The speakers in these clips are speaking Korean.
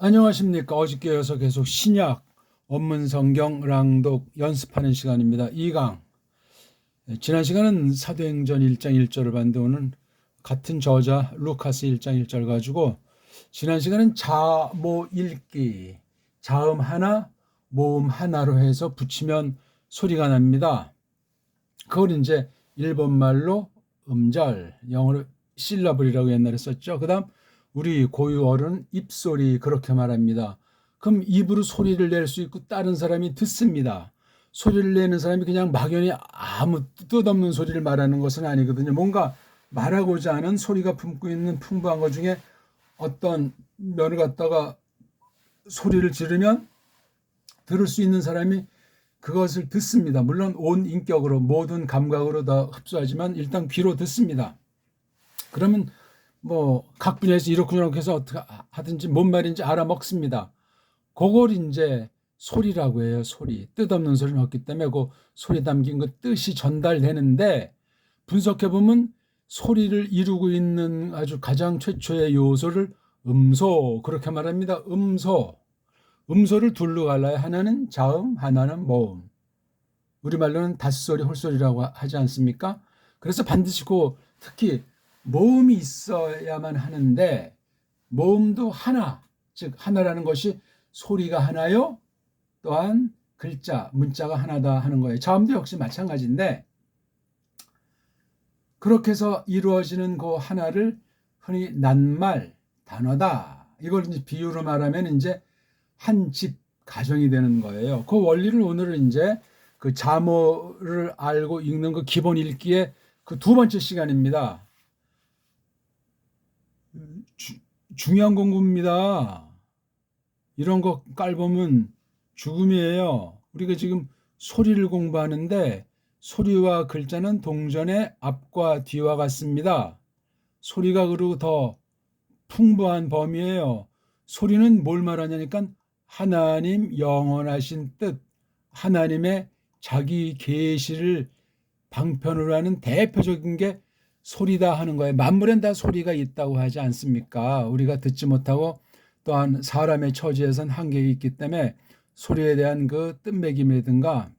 안녕하십니까. 어저께 이어서 계속 신약 원문 성경 랑독 연습하는 시간입니다. 2강. 지난 시간은 사도행전 1장 1절을 봤는데 오늘 같은 저자 루카스 1장 1절 가지고 지난 시간은 자모 읽기, 자음 하나, 모음 하나로 해서 붙이면 소리가 납니다. 그걸 이제 일본말로 음절, 영어로 실라블이라고 옛날에 썼죠. 그 다음 우리 고유어른 입소리 그렇게 말합니다. 그럼 입으로 소리를 낼 수 있고 다른 사람이 듣습니다. 소리를 내는 사람이 그냥 막연히 아무 뜻없는 소리를 말하는 것은 아니거든요. 뭔가 말하고자 하는 소리가 품고 있는 풍부한 것 중에 어떤 면을 갖다가 소리를 지르면 들을 수 있는 사람이 그것을 듣습니다. 물론 온 인격으로 모든 감각으로 다 흡수하지만 일단 귀로 듣습니다. 그러면 뭐 각 분야에서 이렇게 저렇게 해서 어떻게 하든지 뭔 말인지 알아먹습니다. 그걸 이제 소리라고 해요. 소리. 뜻없는 소리는 없기 때문에 그 소리 담긴 그 뜻이 전달되는데 분석해 보면 소리를 이루고 있는 아주 가장 최초의 요소를 음소 그렇게 말합니다. 음소. 음소를 둘로 갈라요. 하나는 자음, 하나는 모음. 우리말로는 닷소리, 홀소리라고 하지 않습니까? 그래서 반드시 특히 모음이 있어야만 하는데 모음도 하나, 즉 하나라는 것이 소리가 하나요? 또한 글자, 문자가 하나다 하는 거예요. 자음도 역시 마찬가지인데 그렇게 해서 이루어지는 그 하나를 흔히 낱말, 단어다. 이걸 이제 비유로 말하면 이제 한 집 가정이 되는 거예요. 그 원리를 오늘은 이제 그 자모를 알고 읽는 그 기본 읽기의 그 두 번째 시간입니다. 중요한 공부입니다. 이런 거 깔보면 죽음이에요. 우리가 지금 소리를 공부하는데 소리와 글자는 동전의 앞과 뒤와 같습니다. 소리가 그리고 더 풍부한 범위예요. 소리는 뭘 말하냐니까 하나님 영원하신 뜻, 하나님의 자기 계시를 방편으로 하는 대표적인 게 소리다 하는 거예요. 만물엔 다 소리가 있다고 하지 않습니까? 우리가 듣지 못하고 또한 사람의 처지에선 한계가 있기 때문에 소리에 대한 그 뜻매김이라든가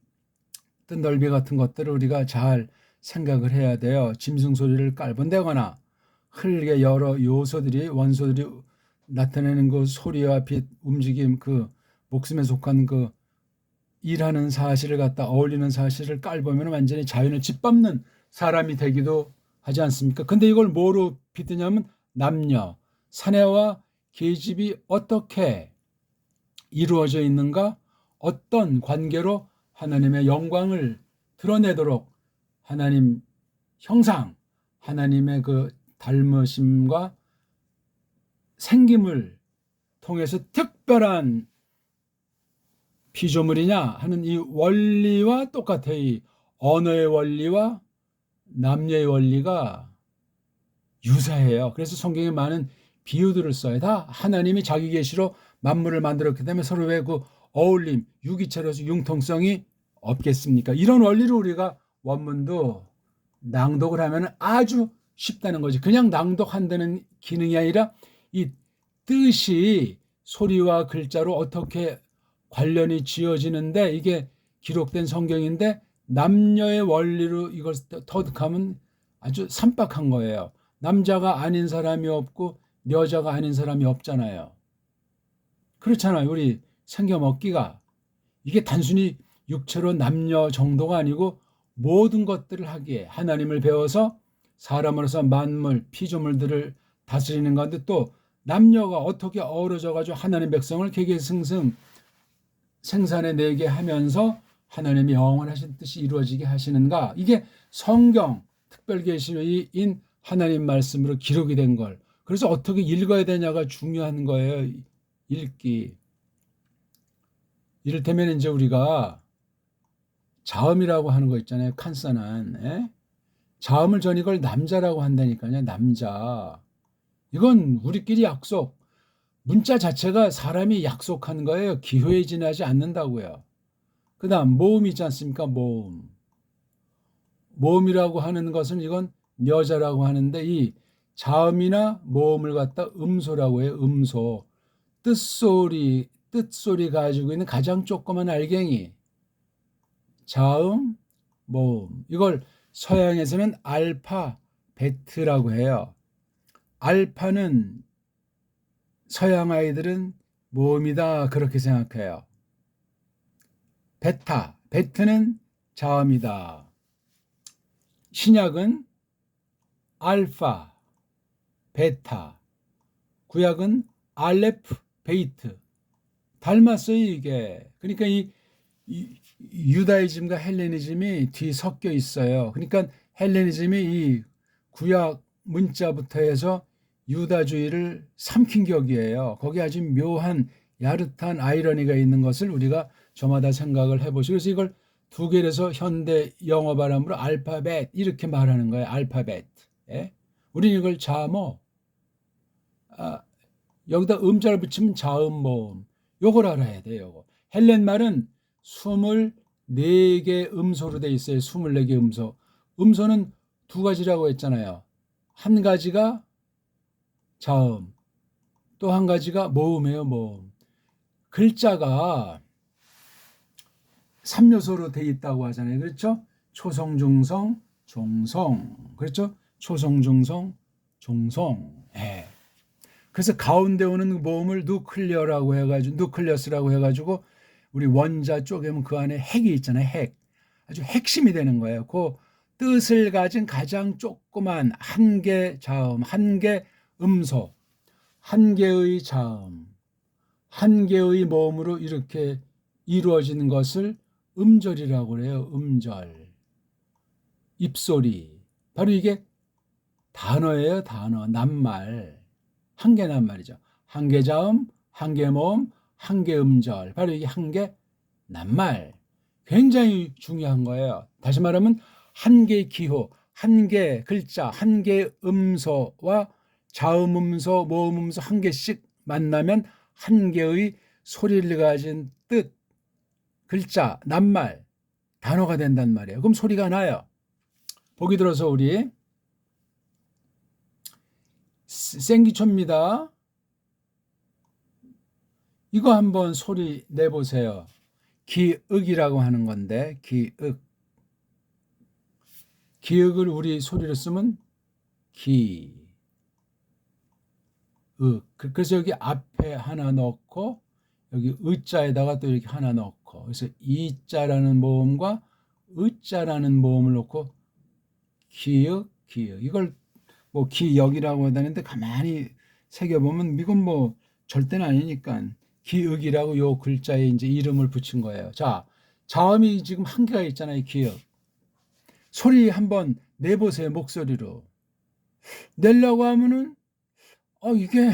뜻 넓이 같은 것들을 우리가 잘 생각을 해야 돼요. 짐승 소리를 깔본다거나 흙의 여러 요소들이 원소들이 나타내는 그 소리와 빛, 움직임, 그 목숨에 속한 그 일하는 사실을 갖다 어울리는 사실을 깔보면 완전히 자연을 짓밟는 사람이 되기도 하지 않습니까? 근데 이걸 뭐로 빗드냐면 남녀, 사내와 계집이 어떻게 이루어져 있는가? 어떤 관계로 하나님의 영광을 드러내도록 하나님 형상, 하나님의 그 닮으심과 생김을 통해서 특별한 피조물이냐 하는 이 원리와 똑같아. 이 언어의 원리와 남녀의 원리가 유사해요. 그래서 성경에 많은 비유들을 써요. 다 하나님이 자기 계시로 만물을 만들었기 때문에 서로의 그 어울림, 유기체로서 융통성이 없겠습니까? 이런 원리를 우리가 원문도 낭독을 하면 아주 쉽다는 거지. 그냥 낭독한다는 기능이 아니라 이 뜻이 소리와 글자로 어떻게 관련이 지어지는데 이게 기록된 성경인데 남녀의 원리로 이걸 터득하면 아주 산박한 거예요. 남자가 아닌 사람이 없고 여자가 아닌 사람이 없잖아요. 그렇잖아요. 우리 생겨 먹기가. 이게 단순히 육체로 남녀 정도가 아니고 모든 것들을 하기에 하나님을 배워서 사람으로서 만물, 피조물들을 다스리는 가운데 또 남녀가 어떻게 어우러져 가지고 하나님 백성을 개개승승 생산해내게 하면서 하나님의 영원하신 뜻이 이루어지게 하시는가. 이게 성경 특별계시인 하나님 말씀으로 기록이 된 걸. 그래서 어떻게 읽어야 되냐가 중요한 거예요. 읽기. 이를테면 이제 우리가 자음이라고 하는 거 있잖아요. 칸사난. 예? 자음을 전 이걸 남자라고 한다니까요. 남자. 이건 우리끼리 약속. 문자 자체가 사람이 약속한 거예요. 기회에 지나지 않는다고요. 그 다음 모음 있지 않습니까? 모음. 모음이라고 하는 것은 이건 여자라고 하는데 이 자음이나 모음을 갖다 음소라고 해요. 음소. 뜻소리 가지고 있는 가장 조그만 알갱이, 자음, 모음. 이걸 서양에서는 알파, 베트라고 해요. 알파는 서양 아이들은 모음이다 그렇게 생각해요. 베트는 자음이다. 신약은 알파, 베타, 구약은 알레프, 베이트. 닮았어요 이게. 그러니까 이 유다이즘과 헬레니즘이 뒤섞여 있어요. 그러니까 헬레니즘이 이 구약 문자부터 해서 유다주의를 삼킨 격이에요. 거기 아주 묘한 야릇한 아이러니가 있는 것을 우리가 저마다 생각을 해보시고, 그래서 이걸 두 개를 해서 현대 영어 발음으로 알파벳 이렇게 말하는 거예요. 알파벳. 예? 우리는 이걸 자모, 여기다 음자를 붙이면 자음, 모음. 요걸 알아야 돼요. 요거. 헬렌 말은 24개 음소로 돼 있어요. 24개 음소. 음소는 두 가지라고 했잖아요. 한 가지가 자음, 또 한 가지가 모음이에요. 모음. 글자가 3요소로 돼 있다고 하잖아요. 그렇죠? 초성, 중성, 종성. 그렇죠? 초성, 중성, 종성. 예. 그래서 가운데 오는 모음을 누클리어스라고 해가지고 우리 원자 쪽에 보면 그 안에 핵이 있잖아요. 핵. 아주 핵심이 되는 거예요. 그 뜻을 가진 가장 조그만 한 개 자음, 한 개 음소, 한 개의 자음, 한 개의 모음으로 이렇게 이루어지는 것을 음절이라고 그래요. 음절. 입소리. 바로 이게 단어예요. 단어. 낱말. 한 개 낱말이죠. 한 개 자음, 한 개 모음, 한 개 음절. 바로 이게 한 개 낱말. 굉장히 중요한 거예요. 다시 말하면 한 개의 기호, 한 개 글자, 한 개 음소와 자음 음소, 모음 음소 한 개씩 만나면 한 개의 소리를 가진 뜻, 글자, 낱말, 단어가 된단 말이에요. 그럼 소리가 나요. 보기 들어서 우리 생기초입니다. 이거 한번 소리 내보세요. 기읍이라고 하는 건데, 기읍. 기읍을 우리 소리로 쓰면 기, 읍. 그래서 여기 앞에 하나 넣고, 여기 의자에다가 또 이렇게 하나 넣고, 그래서 이자라는 모음과 의자라는 모음을 넣고, 기읍. 이걸 뭐 기역이라고 하다는데 가만히 새겨보면 이건 뭐 절대는 아니니까 기역이라고 요 글자에 이제 이름을 붙인 거예요. 자, 자음이 지금 한 개가 있잖아요. 기역. 소리 한번 내보세요. 목소리로. 내려고 하면은 이게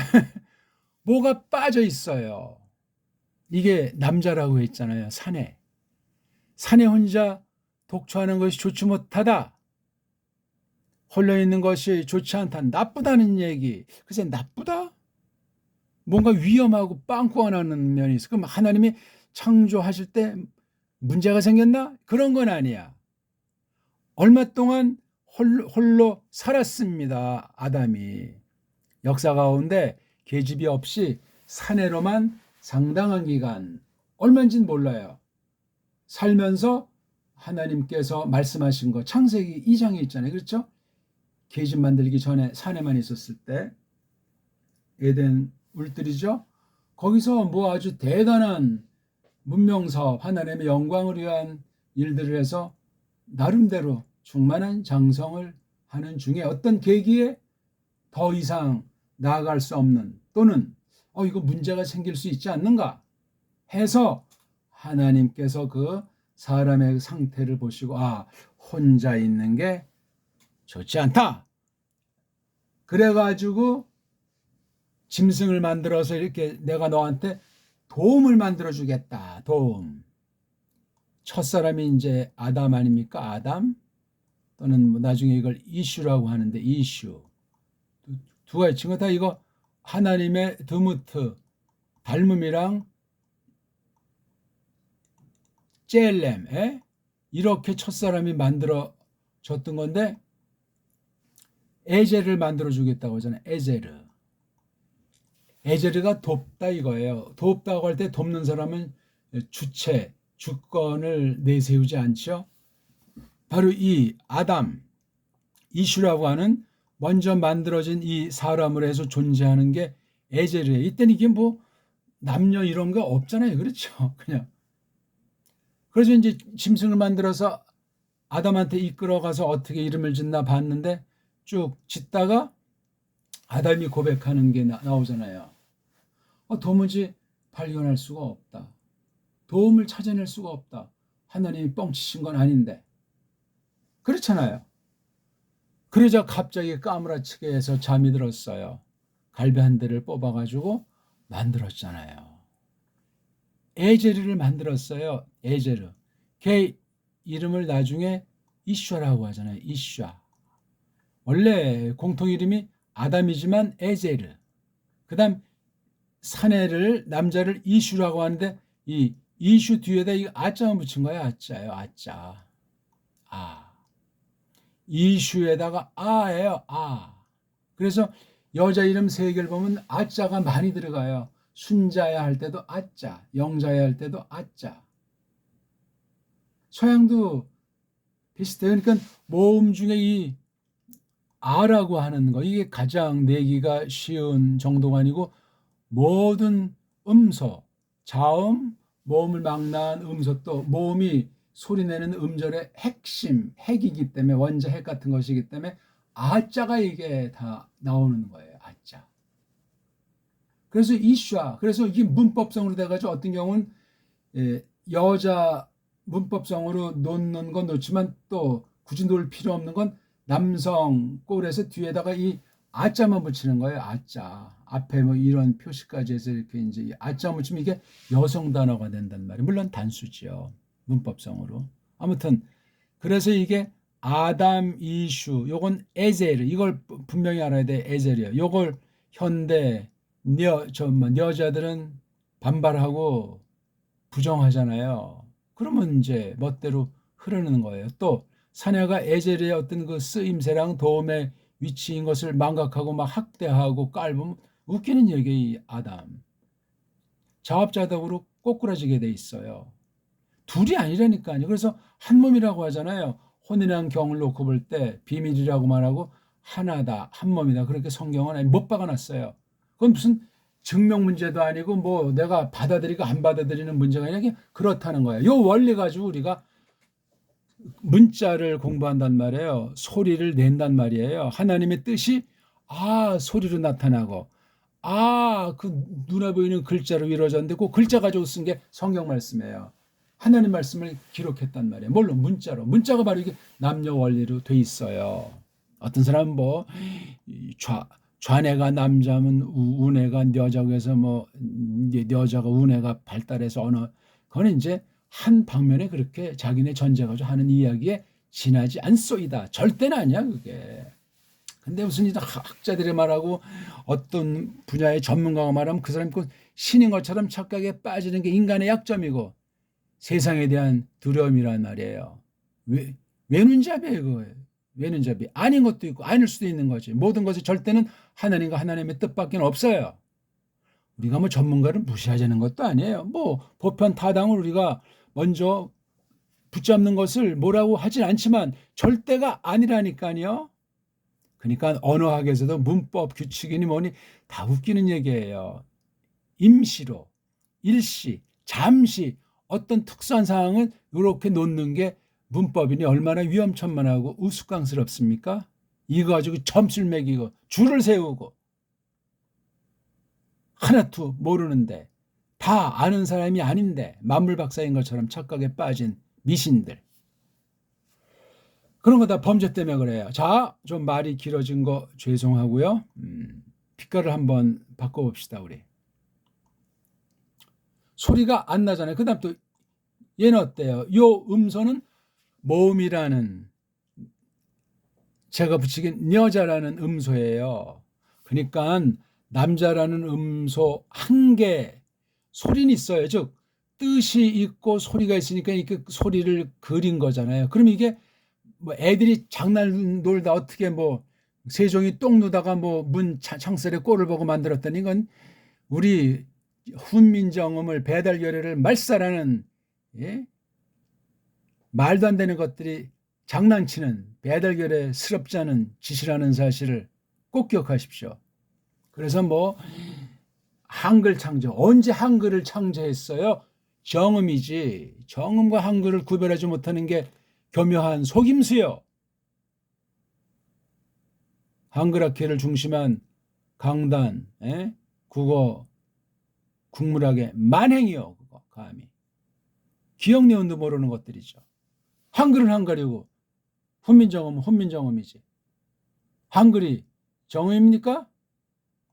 뭐가 빠져 있어요. 이게 남자라고 했잖아요. 산에 혼자 독초하는 것이 좋지 못하다. 홀려 있는 것이 좋지 않다. 나쁘다는 얘기. 글쎄 나쁘다? 뭔가 위험하고 빵꾸가 나는 면이 있어. 그럼 하나님이 창조하실 때 문제가 생겼나? 그런 건 아니야. 얼마 동안 홀로 살았습니다. 아담이. 역사 가운데 계집이 없이 사내로만 상당한 기간, 얼마인지는 몰라요. 살면서 하나님께서 말씀하신 거 창세기 2장에 있잖아요. 그렇죠? 계집 만들기 전에 산에만 있었을 때 에덴 울들이죠. 거기서 뭐 아주 대단한 문명사업, 하나님의 영광을 위한 일들을 해서 나름대로 충만한 장성을 하는 중에 어떤 계기에 더 이상 나아갈 수 없는, 또는 이거 문제가 생길 수 있지 않는가 해서 하나님께서 그 사람의 상태를 보시고 혼자 있는 게 좋지 않다. 그래가지고 짐승을 만들어서 이렇게 내가 너한테 도움을 만들어 주겠다. 도움. 첫사람이 이제 아담 아닙니까? 아담, 또는 뭐 나중에 이걸 이슈라고 하는데, 이슈. 두 가지 친구 다 이거 하나님의 드무트, 닮음이랑 젤렘, 이렇게 첫사람이 만들어 줬던 건데, 에제를 만들어 주겠다고 하잖아요. 에제르. 에제르가 돕다 이거예요. 돕다고 할 때 돕는 사람은 주체, 주권을 내세우지 않죠. 바로 이 아담, 이슈라고 하는 먼저 만들어진 이 사람으로 해서 존재하는 게 에제르예요. 이때는 이게 뭐 남녀 이런 거 없잖아요. 그렇죠. 그냥. 그래서 이제 짐승을 만들어서 아담한테 이끌어가서 어떻게 이름을 짓나 봤는데 쭉 짓다가 아담이 고백하는 게 나오잖아요. 도무지 발견할 수가 없다. 도움을 찾아낼 수가 없다. 하나님이 뻥치신 건 아닌데. 그렇잖아요. 그러자 갑자기 까무라치게 해서 잠이 들었어요. 갈비 한 대를 뽑아가지고 만들었잖아요. 에제르를 만들었어요. 에제르. 걔 이름을 나중에 이슈라고 하잖아요. 이슈. 원래 공통 이름이 아담이지만 에제르. 그 다음 사내를 남자를 이슈라고 하는데 이 이슈 뒤에다 이 아자만 붙인 거예요. 아자요. 아자. 아. 이슈에다가 아예요. 아. 그래서 여자 이름 세 개를 보면 아자가 많이 들어가요. 순자야 할 때도 아자, 영자야 할 때도 아자. 서양도 비슷해요. 그러니까 모음 중에 이 아라고 하는 거 이게 가장 내기가 쉬운 정도가 아니고 모든 음소, 자음, 모음을 막나한 음소 또 모음이 소리내는 음절의 핵심, 핵이기 때문에 원자 핵 같은 것이기 때문에 아자가 이게 다 나오는 거예요. 아자. 그래서 이슈아. 그래서 이게 문법성으로 돼가지고 어떤 경우는 여자 문법성으로 놓는 건 놓지만 또 굳이 놓을 필요 없는 건 남성 꼴에서 뒤에다가 이 아자만 붙이는 거예요. 아자. 앞에 뭐 이런 표시까지 해서 이렇게 이제 아자 붙이면 이게 여성 단어가 된단 말이에요. 물론 단수죠. 문법성으로. 아무튼 그래서 이게 아담 이슈 요건 에제르 이걸 분명히 알아야 돼. 에제르요. 요걸 현대 여자들은 반발하고 부정하잖아요. 그러면 이제 멋대로 흐르는 거예요. 또 사내가 에제르의 어떤 그 쓰임새랑 도움의 위치인 것을 망각하고 막 학대하고 깔보면 웃기는 얘기 아담. 자업자득으로 꼬꾸라지게 돼 있어요. 둘이 아니라니까요. 그래서 한 몸이라고 하잖아요. 혼이라는 경을 놓고 볼 때 비밀이라고 말하고 하나다, 한 몸이다. 그렇게 성경은 못 박아놨어요. 그건 무슨 증명 문제도 아니고 뭐 내가 받아들이고 안 받아들이는 문제가 아니라 그렇다는 거예요. 요 원리 가지고 우리가 문자를 공부한단 말이에요. 소리를 낸단 말이에요. 하나님의 뜻이 소리로 나타나고 그 눈에 보이는 글자로 이루어졌는데 그 글자 가지고 쓴 게 성경 말씀이에요. 하나님 말씀을 기록했단 말이에요. 물론 문자로. 문자가 바로 이게 남녀 원리로 돼 있어요. 어떤 사람은 뭐 좌뇌가 남자면 우뇌가 여자고 해서 뭐 여자가 우뇌가 발달해서 그거는 이제 한 방면에 그렇게 자기네 전제 가지고 하는 이야기에 지나지 않소이다. 절대는 아니야 그게. 근데 무슨 이제 학자들이 말하고 어떤 분야의 전문가가 말하면 그 사람이 신인 것처럼 착각에 빠지는 게 인간의 약점이고 세상에 대한 두려움이란 말이에요. 외눈잡이에요 그거예요. 외눈잡이. 아닌 것도 있고 아닐 수도 있는 거지. 모든 것이 절대는 하나님과 하나님의 뜻밖에 없어요. 우리가 뭐 전문가를 무시하자는 것도 아니에요. 뭐 보편 타당을 우리가 먼저 붙잡는 것을 뭐라고 하진 않지만 절대가 아니라니까요. 그러니까 언어학에서도 문법 규칙이니 뭐니 다 웃기는 얘기예요. 임시로, 일시, 잠시 어떤 특수한 상황을 이렇게 놓는 게 문법이니 얼마나 위험천만하고 우스꽝스럽습니까? 이거 가지고 점수를 매기고 줄을 세우고 하나도 모르는데 다 아는 사람이 아닌데 만물박사인 것처럼 착각에 빠진 미신들. 그런 거 다 범죄 때문에 그래요. 자, 좀 말이 길어진 거 죄송하고요. 빛깔을 한번 바꿔봅시다 우리. 소리가 안 나잖아요. 그 다음 또 얘는 어때요? 요 음소는 모음이라는 제가 붙이긴 여자라는 음소예요. 그러니까 남자라는 음소 한 개 소리는 있어요. 즉 뜻이 있고 소리가 있으니까 이렇게 소리를 그린 거잖아요. 그럼 이게 뭐 애들이 장난 놀다 어떻게 뭐 세종이 똥 누다가 뭐 문 창살에 꼴을 보고 만들었다니 이건 우리 훈민정음을 배달결의를 말살하는, 예? 말도 안 되는 것들이 장난치는 배달결의스럽지 않은 짓이라는 사실을 꼭 기억하십시오. 그래서 뭐 한글 창조, 언제 한글을 창조했어요? 정음이지. 정음과 한글을 구별하지 못하는 게 교묘한 속임수요. 한글학회를 중심한 강단, 국어, 국문학의 만행이요. 그거 감히. 기억내원도 모르는 것들이죠. 한글은 한글이고 훈민정음은 훈민정음이지. 한글이 정음입니까?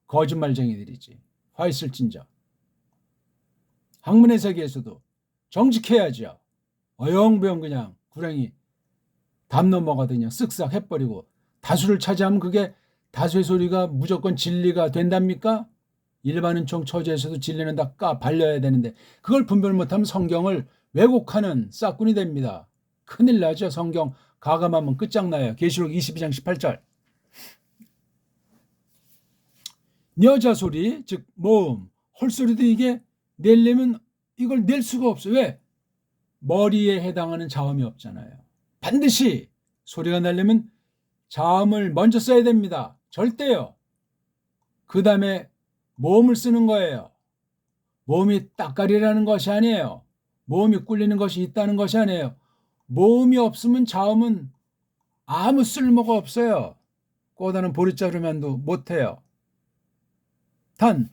거짓말쟁이들이지. 화 있을진저. 학문의 세계에서도 정직해야죠. 어영부영 그냥 구렁이 담 넘어가도 그냥 쓱싹 해버리고 다수를 차지하면 그게 다수의 소리가 무조건 진리가 된답니까? 일반은총 처지에서도 진리는 다 발려야 되는데 그걸 분별 못하면 성경을 왜곡하는 싹군이 됩니다. 큰일 나죠. 성경 가감하면 끝장나요. 계시록 22장 18절. 여자 소리, 즉 모음, 헐소리도 이게 내려면 이걸 낼 수가 없어요. 왜? 머리에 해당하는 자음이 없잖아요. 반드시 소리가 나려면 자음을 먼저 써야 됩니다. 절대요. 그 다음에 모음을 쓰는 거예요. 모음이 따까리라는 것이 아니에요. 모음이 꿀리는 것이 있다는 것이 아니에요. 모음이 없으면 자음은 아무 쓸모가 없어요. 꼬다는 보리자루만도 못해요. 단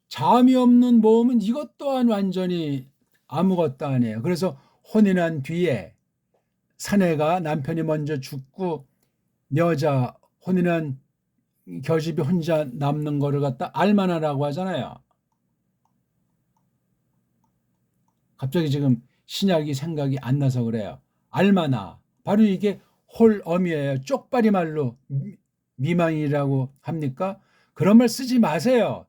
자음이 없는 모음은 이것 또한 완전히 아무것도 아니에요. 그래서 혼인한 뒤에 사내가 남편이 먼저 죽고 여자 혼인한 겨집이 혼자 남는 거를 갖다 알마나라고 하잖아요. 갑자기 지금 신약이 생각이 안 나서 그래요. 알마나. 바로 이게 홀엄이에요. 쪽발이 말로 미망이라고 합니까? 그런 말 쓰지 마세요.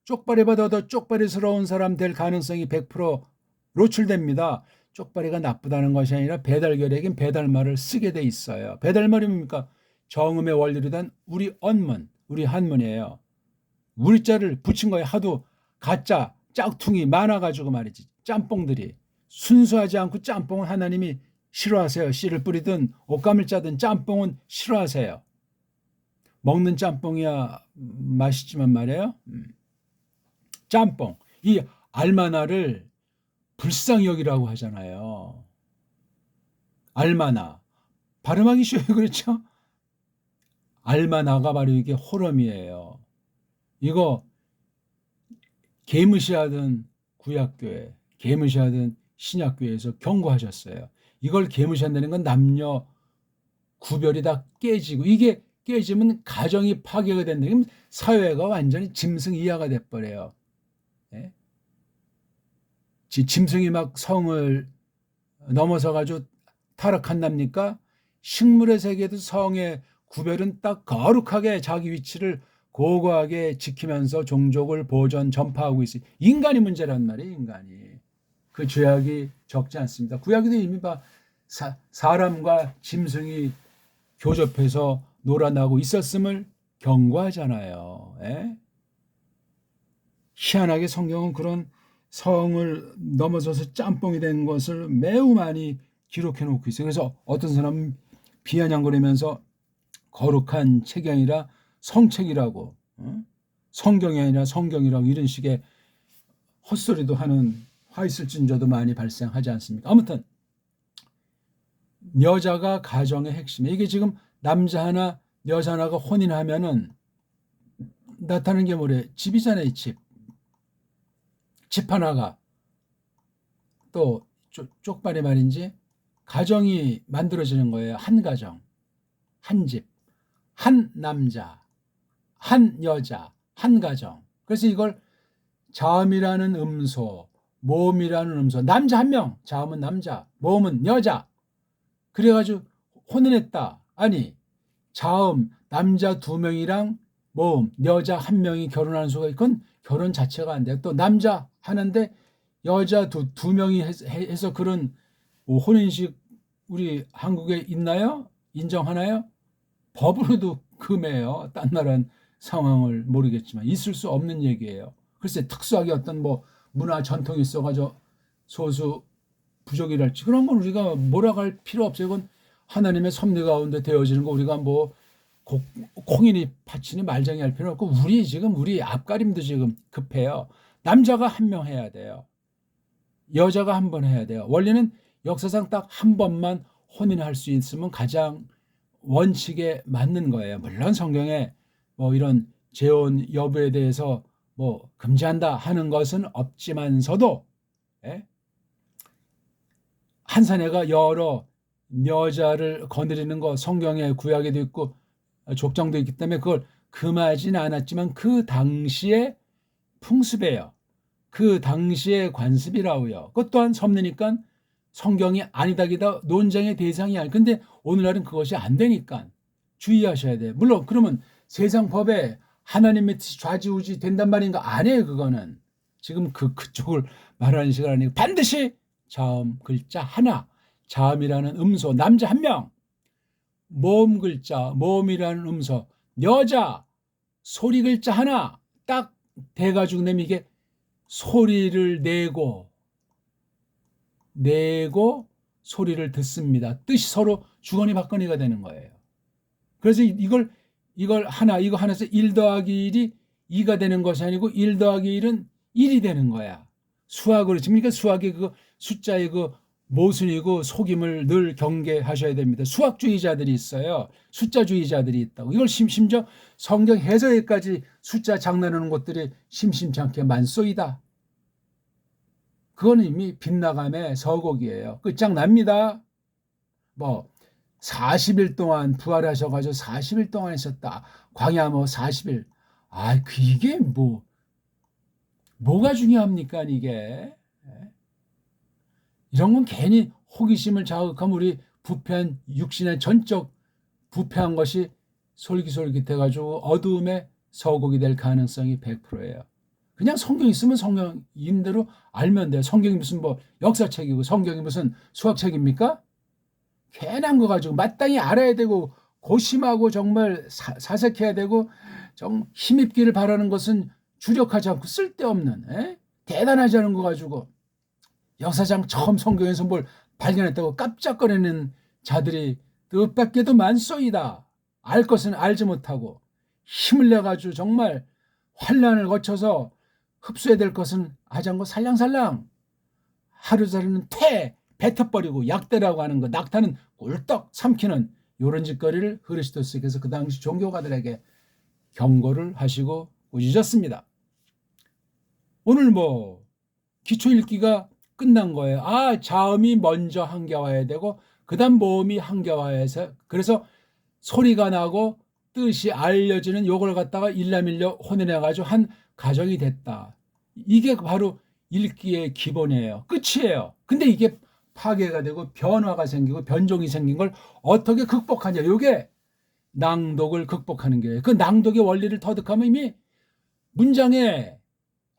쪽발이보다 더 쪽발이스러운 사람 될 가능성이 100% 노출됩니다. 쪽발이가 나쁘다는 것이 아니라 배달결의에겐 배달말을 쓰게 돼 있어요. 배달말이 뭡니까? 정음의 원리로 된 우리 언문, 우리 한문이에요. 우리자를 붙인 거에 하도 가짜 짝퉁이 많아가지고 말이지. 짬뽕들이 순수하지 않고 짬뽕은 하나님이 싫어하세요. 씨를 뿌리든 옷감을 짜든 짬뽕은 싫어하세요. 먹는 짬뽕이야 맛있지만 말이에요. 짬뽕. 이 알마나를 불쌍히 여기라고 하잖아요. 알마나. 발음하기 쉬워요. 그렇죠? 알마나가 바로 이게 호럼이에요. 이거 개무시하던 구약교회, 개무시하던 신약교회에서 경고하셨어요. 이걸 개무시한다는 건 남녀 구별이 다 깨지고 이게 깨지면 가정이 파괴가 된다. 그럼 사회가 완전히 짐승 이하가 돼버려요. 예? 짐승이 막 성을 넘어서가지고 타락한답니까? 식물의 세계도 성의 구별은 딱 거룩하게 자기 위치를 고고하게 지키면서 종족을 보존 전파하고 있어요. 인간이 문제란 말이에요. 인간이. 그 죄악이 적지 않습니다. 구약에도 이미 사람과 짐승이 교접해서 놀아나고 있었음을 경고하잖아요. 예? 희한하게 성경은 그런 성을 넘어서서 짬뽕이 된 것을 매우 많이 기록해 놓고 있어요. 그래서 어떤 사람은 비아냥거리면서 거룩한 책이 아니라 성책이라고, 성경이 아니라 성경이라고 이런 식의 헛소리도 하는 화 있을진저도 많이 발생하지 않습니까? 아무튼 여자가 가정의 핵심이에요. 이게 지금 남자 하나 여자 하나가 혼인하면은 나타나는 게 뭐래? 집이잖아요. 집 하나가 또 쪽발이 말인지 가정이 만들어지는 거예요. 한 가정, 한 집, 한 남자, 한 여자, 한 가정. 그래서 이걸 자음이라는 음소, 모음이라는 음소, 남자 한 명, 자음은 남자, 모음은 여자. 그래가지고 혼인했다. 아니, 자음 남자 2명이랑 모음 여자 1명이 결혼하는 수가 있건 결혼 자체가 안 돼요. 또 남자 하는데 여자 두 명이 해서 그런 혼인식 우리 한국에 있나요? 인정하나요? 법으로도 금해요. 딴 나라는 상황을 모르겠지만 있을 수 없는 얘기예요. 글쎄 특수하게 어떤 뭐 문화 전통이 있어가지고 소수 부족이랄지 그런 건 우리가 몰아갈 필요 없어요. 이건 하나님의 섭리 가운데 되어지는 거 우리가 뭐 콩이니 파치니 말장이 할 필요 없고 우리 앞가림도 지금 급해요. 남자가 한 명 해야 돼요. 여자가 한 번 해야 돼요. 원리는 역사상 딱 한 번만 혼인할 수 있으면 가장 원칙에 맞는 거예요. 물론 성경에 뭐 이런 재혼 여부에 대해서 뭐 금지한다 하는 것은 없지만서도 한 사내가 여러 여자를 거느리는 거 성경에 구약에도 있고 족장도 있기 때문에 그걸 금하지는 않았지만 그 당시의 풍습이에요. 그 당시의 관습이라고요. 그것 또한 섭리니까 성경이 아니다기다 논쟁의 대상이 아니. 근데 오늘날은 그것이 안 되니까 주의하셔야 돼요. 물론 그러면 세상 법에 하나님의 좌지우지 된단 말인가? 아니에요. 그거는 지금 그쪽을 말하는 시간 아니고 반드시 자음 글자 하나, 자음이라는 음소 남자 한 명, 모음 글자 모음이라는 음소 여자 소리 글자 하나 딱 돼가지고 내면 이게 소리를 내고 소리를 듣습니다. 뜻이 서로 주거니 받거니가 되는 거예요. 그래서 이걸 하나 이거 하나에서 1 더하기 1이 2가 되는 것이 아니고 1 더하기 1은 1이 되는 거야. 수학으로 지금 그러니까 수학의 그 숫자의 그 모순이고 속임을 늘 경계하셔야 됩니다. 수학주의자들이 있어요. 숫자주의자들이 있다고. 이걸 심지어 성경 해석에까지 숫자 장난하는 것들이 심심치 않게 만쏘이다. 그건 이미 빗나감의 서곡이에요. 끝장납니다. 뭐 40일 동안 부활하셔가지고 40일 동안 있었다. 광야 뭐 40일. 이게 뭐가 중요합니까 이게. 이런 건 괜히 호기심을 자극하면 우리 부패한 육신의 전적 부패한 것이 솔깃솔깃해가지고 어두움의 서곡이 될 가능성이 100%예요. 그냥 성경 있으면 성경인대로 알면 돼요. 성경이 무슨 뭐 역사책이고 성경이 무슨 수학책입니까? 괜한 거 가지고 마땅히 알아야 되고 고심하고 정말 사색해야 되고 좀 힘입기를 바라는 것은 주력하지 않고 쓸데없는 대단하지 않은 거 가지고 역사상 처음 성경에서 뭘 발견했다고 깜짝거리는 자들이 뜻밖에도 많소이다. 알 것은 알지 못하고 힘을 내가지고 정말 환난을 거쳐서 흡수해야 될 것은 하지 않고 살랑살랑 하루살이는 뱉어버리고 약대라고 하는 거 낙타는 꿀떡 삼키는 이런 짓거리를 그리스도께서 그 당시 종교가들에게 경고를 하시고 꾸짖었습니다. 오늘 기초 읽기가 끝난 거예요. 자음이 먼저 한겨와야 되고 그 다음 모음이 한겨와야해서 그래서 소리가 나고 뜻이 알려지는 요걸 갖다가 일라밀려 혼인해가지고 한 가정이 됐다. 이게 바로 읽기의 기본이에요. 끝이에요. 근데 이게 파괴가 되고 변화가 생기고 변종이 생긴 걸 어떻게 극복하냐. 이게 낭독을 극복하는 거예요. 그 낭독의 원리를 터득하면 이미 문장에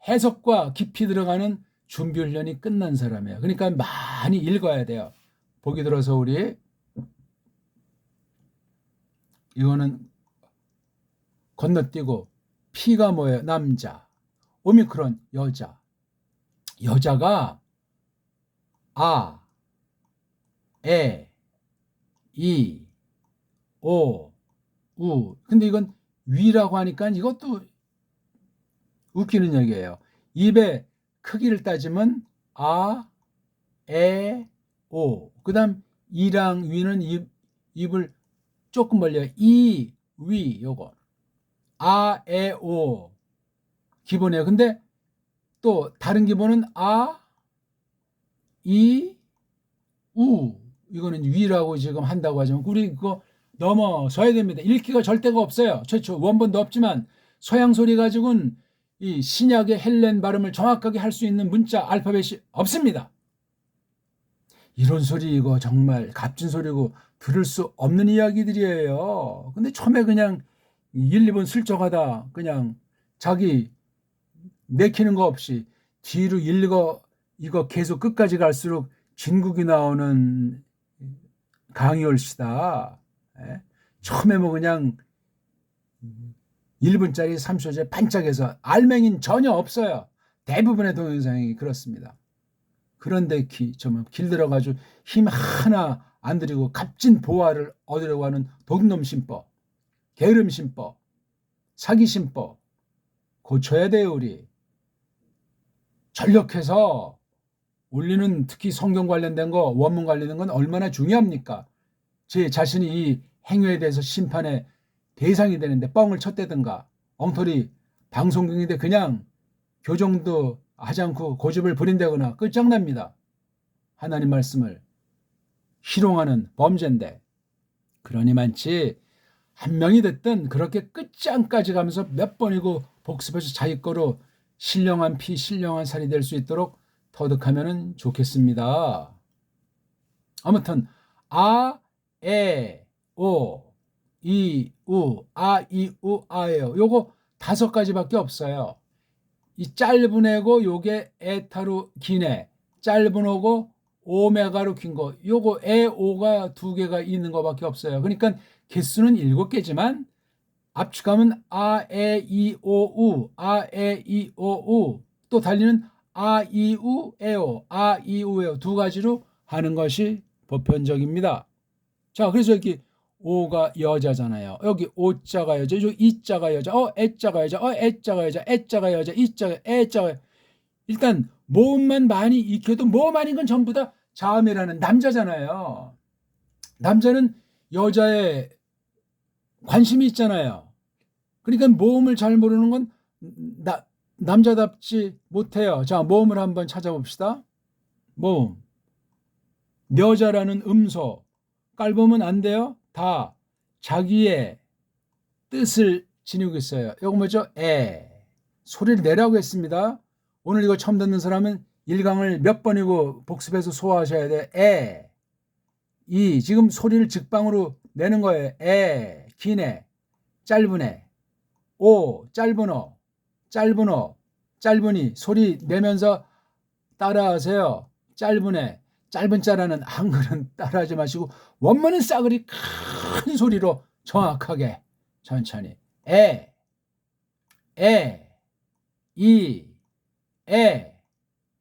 해석과 깊이 들어가는 준비 훈련이 끝난 사람이에요. 그러니까 많이 읽어야 돼요. 보기 들어서 우리 이거는 건너뛰고 P가 뭐예요? 남자. 오미크론 여자. 여자가 에, 이, 오, 우. 근데 이건 위라고 하니까 이것도 웃기는 얘기예요. 입의 크기를 따지면 에, 오. 그 다음 이랑 위는 입을 조금 벌려요. 이, 위 요거. 에, 오. 기본이에요. 근데 또 다른 기본은 이, 우. 이거는 위라고 지금 한다고 하지만 우리 그거 넘어서야 됩니다. 읽기가 절대가 없어요. 최초 원본도 없지만 서양 소리 가지고는 이 신약의 헬렌 발음을 정확하게 할 수 있는 문자 알파벳이 없습니다. 이런 소리 이거 정말 값진 소리고 들을 수 없는 이야기들이에요. 근데 처음에 그냥 1, 2번 슬쩍하다 그냥 자기 내키는 거 없이 뒤로 이거 계속 끝까지 갈수록 진국이 나오는 강의올시다. 처음에 그냥 1분짜리 3초째 반짝여서 알맹이는 전혀 없어요. 대부분의 동영상이 그렇습니다. 그런데 정말 길들어가지고 힘 하나 안 들이고 값진 보화를 얻으려고 하는 도둑놈 신법, 게으름 신법, 사기 신법 고쳐야 돼요. 우리 전력해서 올리는, 특히 성경 관련된 거, 원문 관련된 건 얼마나 중요합니까? 제 자신이 이 행위에 대해서 심판의 대상이 되는데 뻥을 쳤다든가 엉터리 방송 중인데 그냥 교정도 하지 않고 고집을 부린다거나 끝장납니다. 하나님 말씀을 희롱하는 범죄인데. 그러니 많지 한 명이 됐든 그렇게 끝장까지 가면서 몇 번이고 복습해서 자기 거로 신령한 피 신령한 살이 될 수 있도록 터득하면 좋겠습니다. 아무튼 아, 에, 오, 이, 우, 아, 이, 우, 아예요. 요거 5가지밖에 없어요. 이 짧은 애고 요게 에타로 긴 애, 짧은 오고 오메가로 긴 거, 요거 에, 오가 2개가 있는 거밖에 없어요. 그러니까 개수는 7개지만 압축하면 아, 에, 이, 오, 우, 아, 에, 이, 오, 우, 또 달리는 아, 이, 우, 에오, 아, 이, 우, 에오 2가지로 하는 것이 보편적입니다. 자, 그래서 여기 오가 여자잖아요. 여기 오자가 여자, 여기 이자가 여자, 애자가 여자, 애자가 여자, 애자가 여자, 이자가, 애자가. 일단 모음만 많이 익혀도 모음 아닌 건 전부 다 자음이라는 남자잖아요. 남자는 여자에 관심이 있잖아요. 그러니까 모음을 잘 모르는 건 남자답지 못해요. 자, 모음을 한번 찾아봅시다. 모음. 여자라는 음소. 깔보면 안 돼요. 다 자기의 뜻을 지니고 있어요. 이거 뭐죠? 소리를 내라고 했습니다. 오늘 이거 처음 듣는 사람은 1강을 몇 번이고 복습해서 소화하셔야 돼. 이 지금 소리를 직방으로 내는 거예요. 긴 애, 짧은 애, 오, 짧은 어, 짧은 어, 짧으니 소리 내면서 따라하세요. 짧은 애, 짧은 자라는 한글은 따라하지 마시고 원문은 싸그리 큰 소리로 정확하게 천천히 이,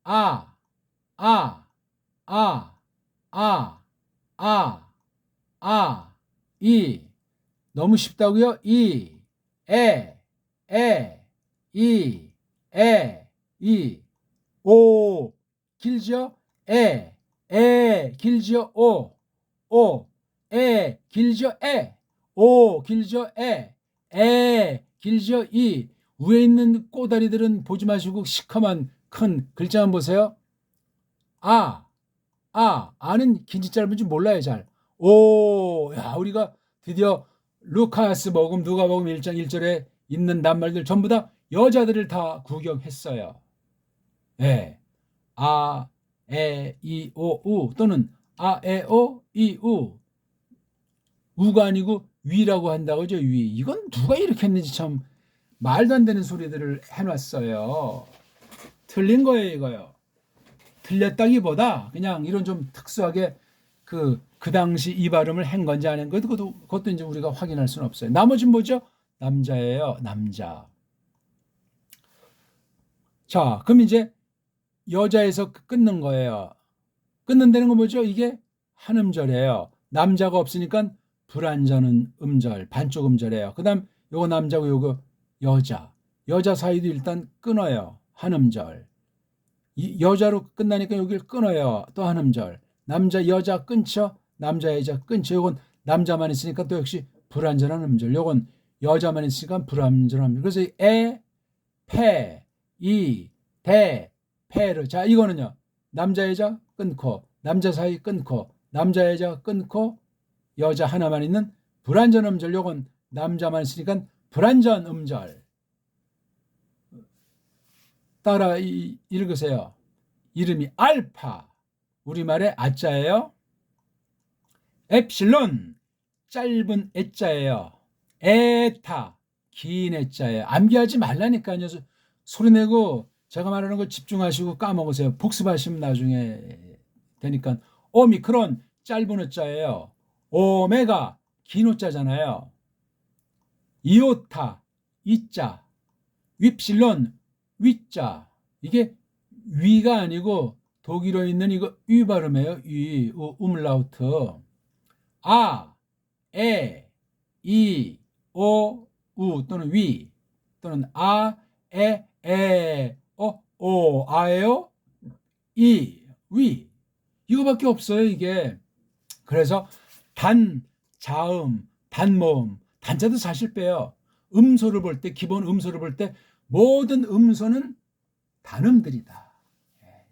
아, 아, 아, 아, 아, 이. 너무 쉽다고요? 이, 이. 오, 길죠? 길죠? 오, 길죠? 오, 길죠? 길죠? 이. 위에 있는 꼬다리들은 보지 마시고 시커먼 큰 글자만 보세요. 아는 긴지 짧은지 몰라요, 잘. 오, 야, 우리가 드디어 루카스 복음, 누가복음 1장 1절에 있는 낱말들 전부 다 여자들을 다 구경했어요. 아, 에, 이, 오, 우 또는 아, 에, 오, 이, 우. 우가 아니고 위라고 한다고 하죠, 위. 이건 누가 이렇게 했는지 참 말도 안 되는 소리들을 해놨어요. 틀린 거예요, 이거요. 틀렸다기보다 그냥 이런 좀 특수하게 그 당시 이 발음을 한 건지 안 한 건지 그것도 이제 우리가 확인할 수는 없어요. 나머지는 뭐죠? 남자예요, 남자. 자, 그럼 이제 여자에서 끊는 거예요. 끊는다는 건 뭐죠? 이게 한 음절이에요. 남자가 없으니까 불완전한 음절, 반쪽 음절이에요. 그 다음 요거 남자고 요거 여자 사이도 일단 끊어요. 한 음절. 여자로 끝나니까 여기를 끊어요. 또 한 음절. 남자 여자 끊죠. 남자 여자 끊죠. 요건 남자만 있으니까 또 역시 불완전한 음절. 요건 여자만 있으니까 불완전한 음절. 그래서 패, 패를. 자, 이거는요. 남자 여자 끊고 남자 사이 끊고 남자 여자 끊고 여자 하나만 있는 불완전 음절. 요건 남자만 있으니까 불완전 음절. 따라 읽으세요. 이름이 알파, 우리말의 아자예요. 엡실론, 짧은 애자예요. 에타, 긴 애자예요. 암기하지 말라니까요. 소리내고 제가 말하는 거 집중하시고 까먹으세요. 복습하시면 나중에 되니까. 오미크론, 짧은 애자예요. 오메가, 긴 오자잖아요. 이오타, 이자, 윕실론 위자. 이게 위가 아니고 독일어에 있는 이거 위 발음이에요. 위, umlaut. 아, 에, 이, 오, 우 또는 위 또는 아, 에, 오, 아예요. 이, 위. 이거밖에 없어요, 이게. 그래서 단, 자음, 단모음, 단자도 사실 빼요. 음소를 볼 때, 기본 음소를 볼 때 모든 음소는 단음들이다.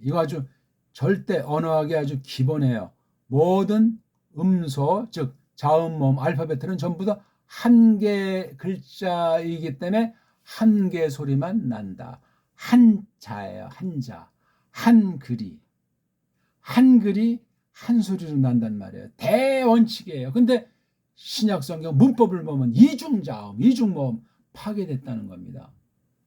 이거 아주 절대 언어학의 아주 기본이에요. 모든 음소, 즉 자음, 모음, 알파벳은 전부 다 한 개 글자이기 때문에 한 개 소리만 난다. 한자예요. 한자. 한글이 한 소리로 난단 말이에요. 대원칙이에요. 근데 신약성경 문법을 보면 이중자음, 이중모음 파괴됐다는 겁니다.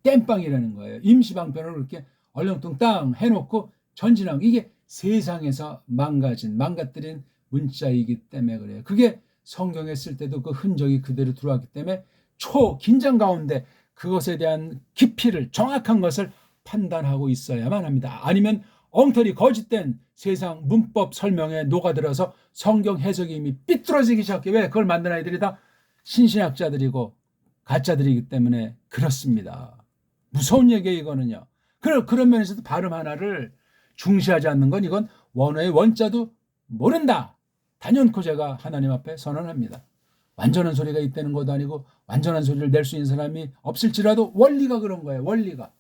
땜빵이라는 거예요. 임시방편으로 그렇게 얼렁뚱땅 해놓고 전진한 이게 세상에서 망가뜨린 문자이기 때문에 그래요. 그게 성경에 쓸 때도 그 흔적이 그대로 들어왔기 때문에 초긴장 가운데 그것에 대한 깊이를 정확한 것을 판단하고 있어야만 합니다. 아니면 엉터리 거짓된 세상 문법 설명에 녹아들어서 성경 해석이 이미 삐뚤어지기 시작해. 왜? 그걸 만든 아이들이 다 신신학자들이고 가짜들이기 때문에 그렇습니다. 무서운 얘기예요, 이거는요. 그런 면에서도 발음 하나를 중시하지 않는 건 이건 원어의 원자도 모른다. 단연코 제가 하나님 앞에 선언합니다. 완전한 소리가 있다는 것도 아니고 완전한 소리를 낼 수 있는 사람이 없을지라도 원리가 그런 거예요. 원리가.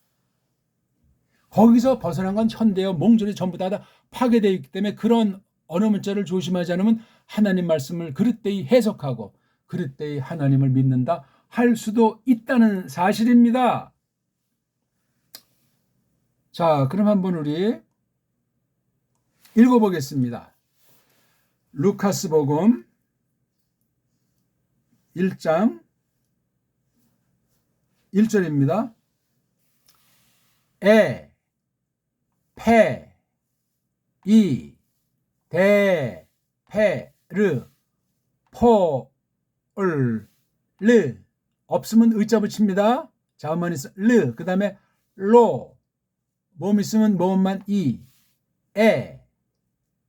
거기서 벗어난 건 현대어, 몽졸이 전부 다 파괴되어 있기 때문에 그런 언어 문자를 조심하지 않으면 하나님 말씀을 그릇되이 해석하고 그릇되이 하나님을 믿는다 할 수도 있다는 사실입니다. 자, 그럼 한번 우리 읽어보겠습니다. 루카스복음 1장 1절입니다. 페, 이, 대, 르, 르. 없으면 의자 붙입니다. 자음만 있으면 르. 그 다음에 로. 모음 있으면 모음만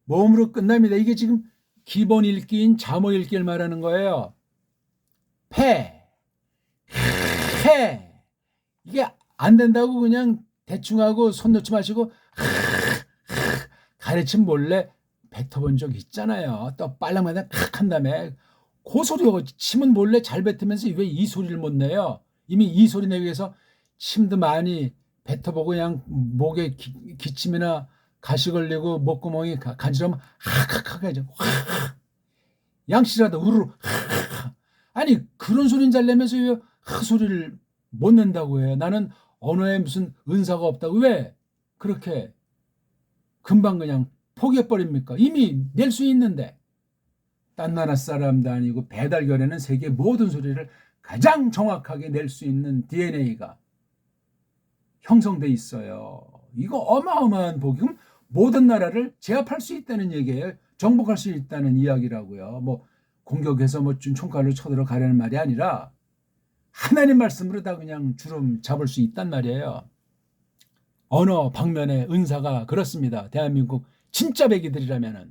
모음으로 끝납니다. 이게 지금 기본 읽기인 자모 읽기를 말하는 거예요. 페. 이게 안 된다고 그냥 대충 하고 손 놓지 마시고 가르침 몰래 뱉어본 적 있잖아요. 또 빨랑마다 한 다음에 그 소리가 침은 몰래 잘 뱉으면서 왜 이 소리를 못 내요? 이미 이 소리 내기 위해서 침도 많이 뱉어보고 그냥 목에 기침이나 가시 걸리고 목구멍이 간지러면 하하하 해야죠. 양씨라도 우르르 아니 그런 소리는 잘 내면서 왜 소리를 못 낸다고 해요? 나는 언어에 무슨 은사가 없다고 왜 그렇게 금방 그냥 포기해버립니까? 이미 낼 수 있는데. 딴 나라 사람도 아니고 배달결에는 세계 모든 소리를 가장 정확하게 낼 수 있는 DNA가 형성돼 있어요. 이거 어마어마한 복이. 그럼 모든 나라를 제압할 수 있다는 얘기예요. 정복할 수 있다는 이야기라고요. 뭐 공격해서 뭐 총칼로 쳐들어 가려는 말이 아니라 하나님 말씀으로 다 그냥 주름 잡을 수 있단 말이에요. 언어 방면의 은사가 그렇습니다. 대한민국 진짜 백이들이라면은.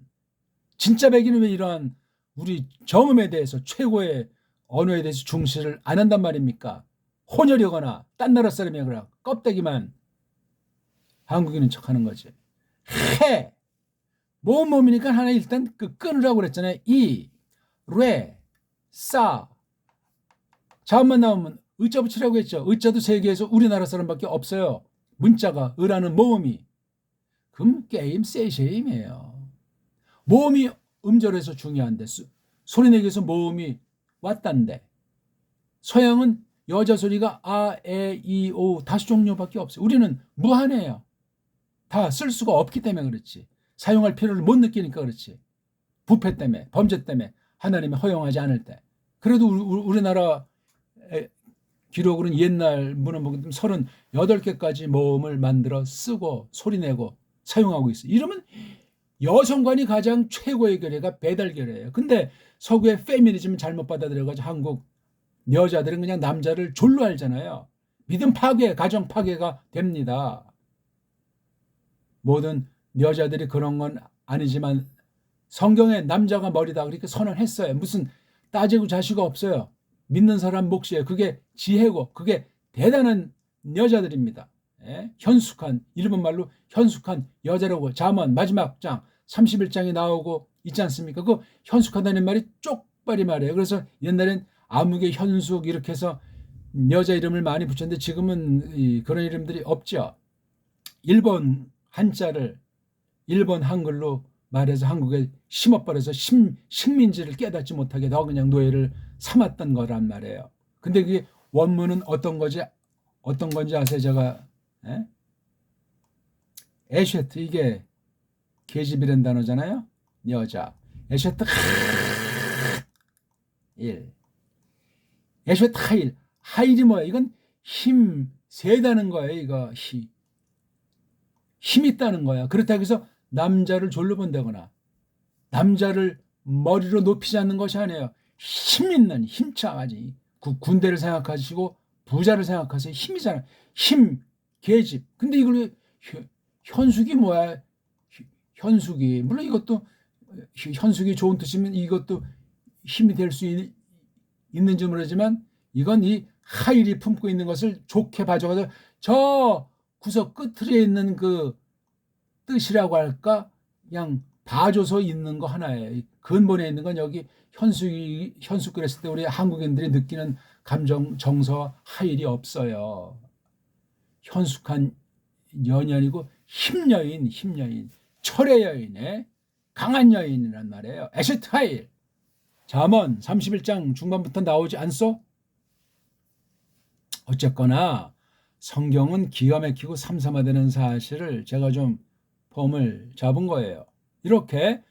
진짜 백이는 왜 이러한 우리 정음에 대해서 최고의 언어에 대해서 중시를 안 한단 말입니까? 혼혈이거나 딴 나라 사람이거나 껍데기만 한국인인 척하는 거지. 모음이니까 하나 일단 끊으라고 그랬잖아요. 이, 레, 싸. 자음만 나오면 의자 붙이라고 했죠. 의자도 세계에서 우리나라 사람밖에 없어요. 문자가 의라는 모음이. 그럼 게임 세쉐임이에요. 모음이 음절에서 중요한데 소리 내기 위해서 모음이 왔단데 서양은 여자 소리가 아, 에, 이, 오 다섯 종류밖에 없어요. 우리는 무한해요. 다 쓸 수가 없기 때문에 그렇지. 사용할 필요를 못 느끼니까 그렇지. 부패 때문에, 범죄 때문에 하나님이 허용하지 않을 때. 그래도 우리나라 기록으로는 옛날 문헌보면 38개까지 모음을 만들어 쓰고 소리내고 사용하고 있어요. 이러면 여성관이 가장 최고의 결례가 배달결례예요. 근데 서구의 페미니즘은 잘못 받아들여가지고 한국 여자들은 그냥 남자를 졸로 알잖아요. 믿음 파괴, 가정 파괴가 됩니다. 모든 여자들이 그런 건 아니지만 성경에 남자가 머리다 그렇게 선언했어요. 무슨 따지고 자시가 없어요. 믿는 사람 몫이에요. 그게 지혜고 그게 대단한 여자들입니다. 예? 현숙한, 일본말로 현숙한 여자라고 잠언 마지막 장 31장에 나오고 있지 않습니까? 그 현숙하다는 말이 쪽발이 말이에요. 그래서 옛날엔 아무개 현숙 이렇게 해서 여자 이름을 많이 붙였는데 지금은 그런 이름들이 없죠. 일본 한자를 일본 한글로 말해서 한국에 심어버려서 식민지를 깨닫지 못하게 더 그냥 노예를 삼았던 거란 말이에요. 근데 그게 원문은 어떤 건지 아세요? 제가 에쉐트, 이게 계집이라는 단어잖아요. 여자 에쉐트 하일, 에쉐트 하일. 하일이 뭐야? 이건 힘 세다는 거예요. 이거 힘 있다는 거야. 그렇다고 해서 남자를 졸로 본다거나 남자를 머리로 높이지 않는 것이 아니에요. 힘 있는, 힘차가지. 군대를 생각하시고 부자를 생각하세요. 힘이잖아. 힘, 계집. 근데 이걸 현숙이 뭐야? 현숙이. 물론 이것도 현숙이 좋은 뜻이면 이것도 힘이 될 수 있는지 모르지만 이건 이 하일이 품고 있는 것을 좋게 봐줘서 저 구석 끝에 있는 그 뜻이라고 할까? 그냥 봐줘서 있는 거 하나예요. 근본에 있는 건 여기 현숙 그랬을 때 우리 한국인들이 느끼는 감정, 정서, 하일이 없어요. 현숙한 여인이고 힘여인, 철의 여인의 강한 여인이란 말이에요. 에쉐트 하일. 잠언 31장 중반부터 나오지 않소? 어쨌거나 성경은 기가 막히고 삼삼화되는 사실을 제가 좀 폼을 잡은 거예요. 이렇게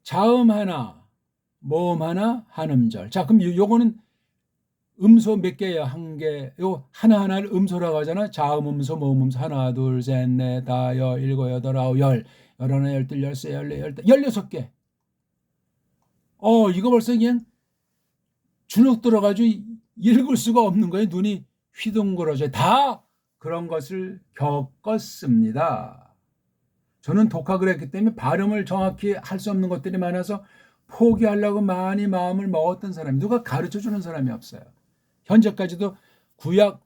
자음 하나, 모음 하나, 한음절. 자, 그럼 요거는 음소 몇 개예요? 한 개. 요 하나하나를 음소라고 하잖아. 자음, 음소, 모음, 음소. 하나, 둘, 셋, 넷, 다, 여, 일곱, 여덟, 아홉, 열. 열하나, 열둘, 열세, 열네, 열다, 16개. 이거 벌써 그냥 주눅 들어가지고 읽을 수가 없는 거예요. 눈이 휘둥그러져. 다 그런 것을 겪었습니다. 저는 독학을 했기 때문에 발음을 정확히 할 수 없는 것들이 많아서 포기하려고 많이 마음을 먹었던 사람이, 누가 가르쳐주는 사람이 없어요. 현재까지도 구약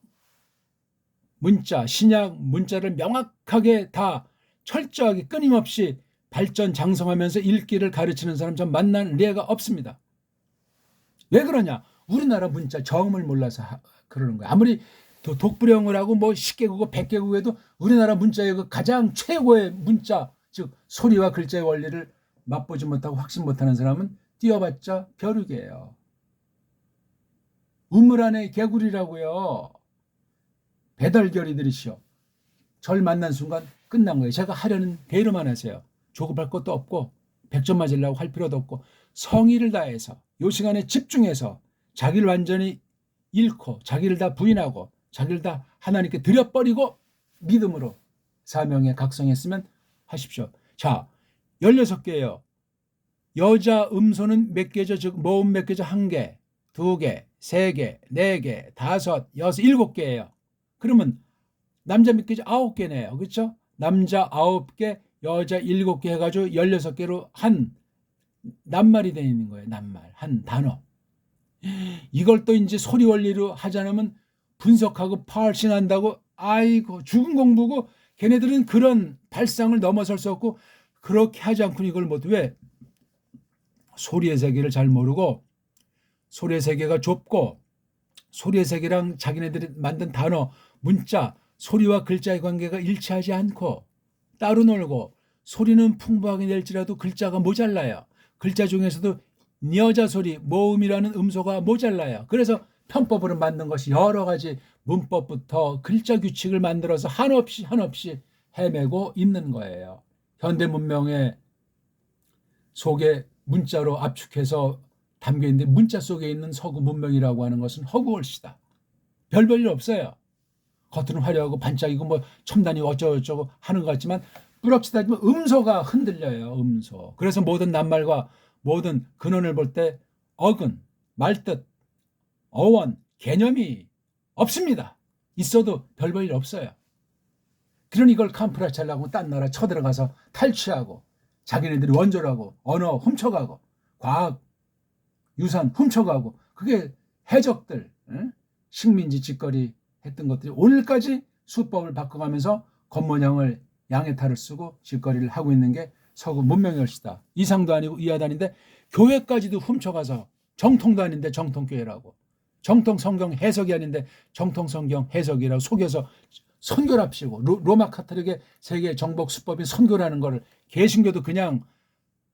문자, 신약 문자를 명확하게 다 철저하게 끊임없이 발전 장성하면서 읽기를 가르치는 사람 전 만난 예가 없습니다. 왜 그러냐? 우리나라 문자 정음을 몰라서 그러는 거야. 아무리 독불형을 하고 뭐 10개국어 100개국에도 우리나라 문자의 그 가장 최고의 문자, 즉 소리와 글자의 원리를 맛보지 못하고 확신 못하는 사람은 띄워봤자 벼룩이에요. 우물 안에 개구리라고요. 배달결이들이시오. 절 만난 순간 끝난 거예요. 제가 하려는 대로만 하세요. 조급할 것도 없고 100점 맞으려고 할 필요도 없고 성의를 다해서 이 시간에 집중해서 자기를 완전히 잃고 자기를 다 부인하고 자기를 다 하나님께 드려버리고 믿음으로 사명에 각성했으면 하십시오. 자, 16개예요. 여자 음소는 몇 개죠? 즉 모음 몇 개죠? 1개, 2개, 3개, 4개, 5, 6, 7개예요. 그러면 남자 몇 개죠? 9개네요. 그렇죠? 남자 9개, 여자 7개 해가지고 16개로 한 낱말이 되어 있는 거예요. 낱말, 한 단어. 이걸 또 이제 소리 원리로 하자면 분석하고 파악신한다고, 아이고 죽은 공부고, 걔네들은 그런 발상을 넘어설 수 없고 그렇게 하지 않고 이걸 못. 왜? 소리의 세계를 잘 모르고, 소리의 세계가 좁고, 소리의 세계랑 자기네들이 만든 단어, 문자, 소리와 글자의 관계가 일치하지 않고 따로 놀고, 소리는 풍부하게 낼지라도 글자가 모자라요. 글자 중에서도 여자 소리, 모음이라는 음소가 모자라요. 그래서 편법으로 만든 것이 여러 가지 문법부터 글자 규칙을 만들어서 한없이 헤매고 있는 거예요. 현대 문명의 속에 문자로 압축해서 담겨 있는데, 문자 속에 있는 서구 문명이라고 하는 것은 허구얼씨다. 별 볼 일 없어요. 겉으로는 화려하고 반짝이고 뭐 첨단이 어쩌고저쩌고 하는 것 같지만 뿌락치 따지면 음소가 흔들려요. 음소. 그래서 모든 낱말과 모든 근원을 볼 때 어근, 말뜻, 어원, 개념이 없습니다. 있어도 별 볼 일 없어요. 그러니 이걸 캄프라치하려고 딴 나라 쳐들어가서 탈취하고 자기네들이 원조라고 언어 훔쳐가고 과학 유산 훔쳐가고 그게 해적들 식민지 짓거리 했던 것들이 오늘까지 수법을 바꿔가면서 겉모양을 양의 탈을 쓰고 짓거리를 하고 있는 게 서구 문명의 열시다. 이상도 아니고 이하도 아닌데 교회까지도 훔쳐가서 정통도 아닌데 정통교회라고 정통 성경 해석이 아닌데 정통 성경 해석이라고 속여서 선교를 합시고 로마 카톨릭의 세계 정복 수법인 선교라는 거를 개신교도 그냥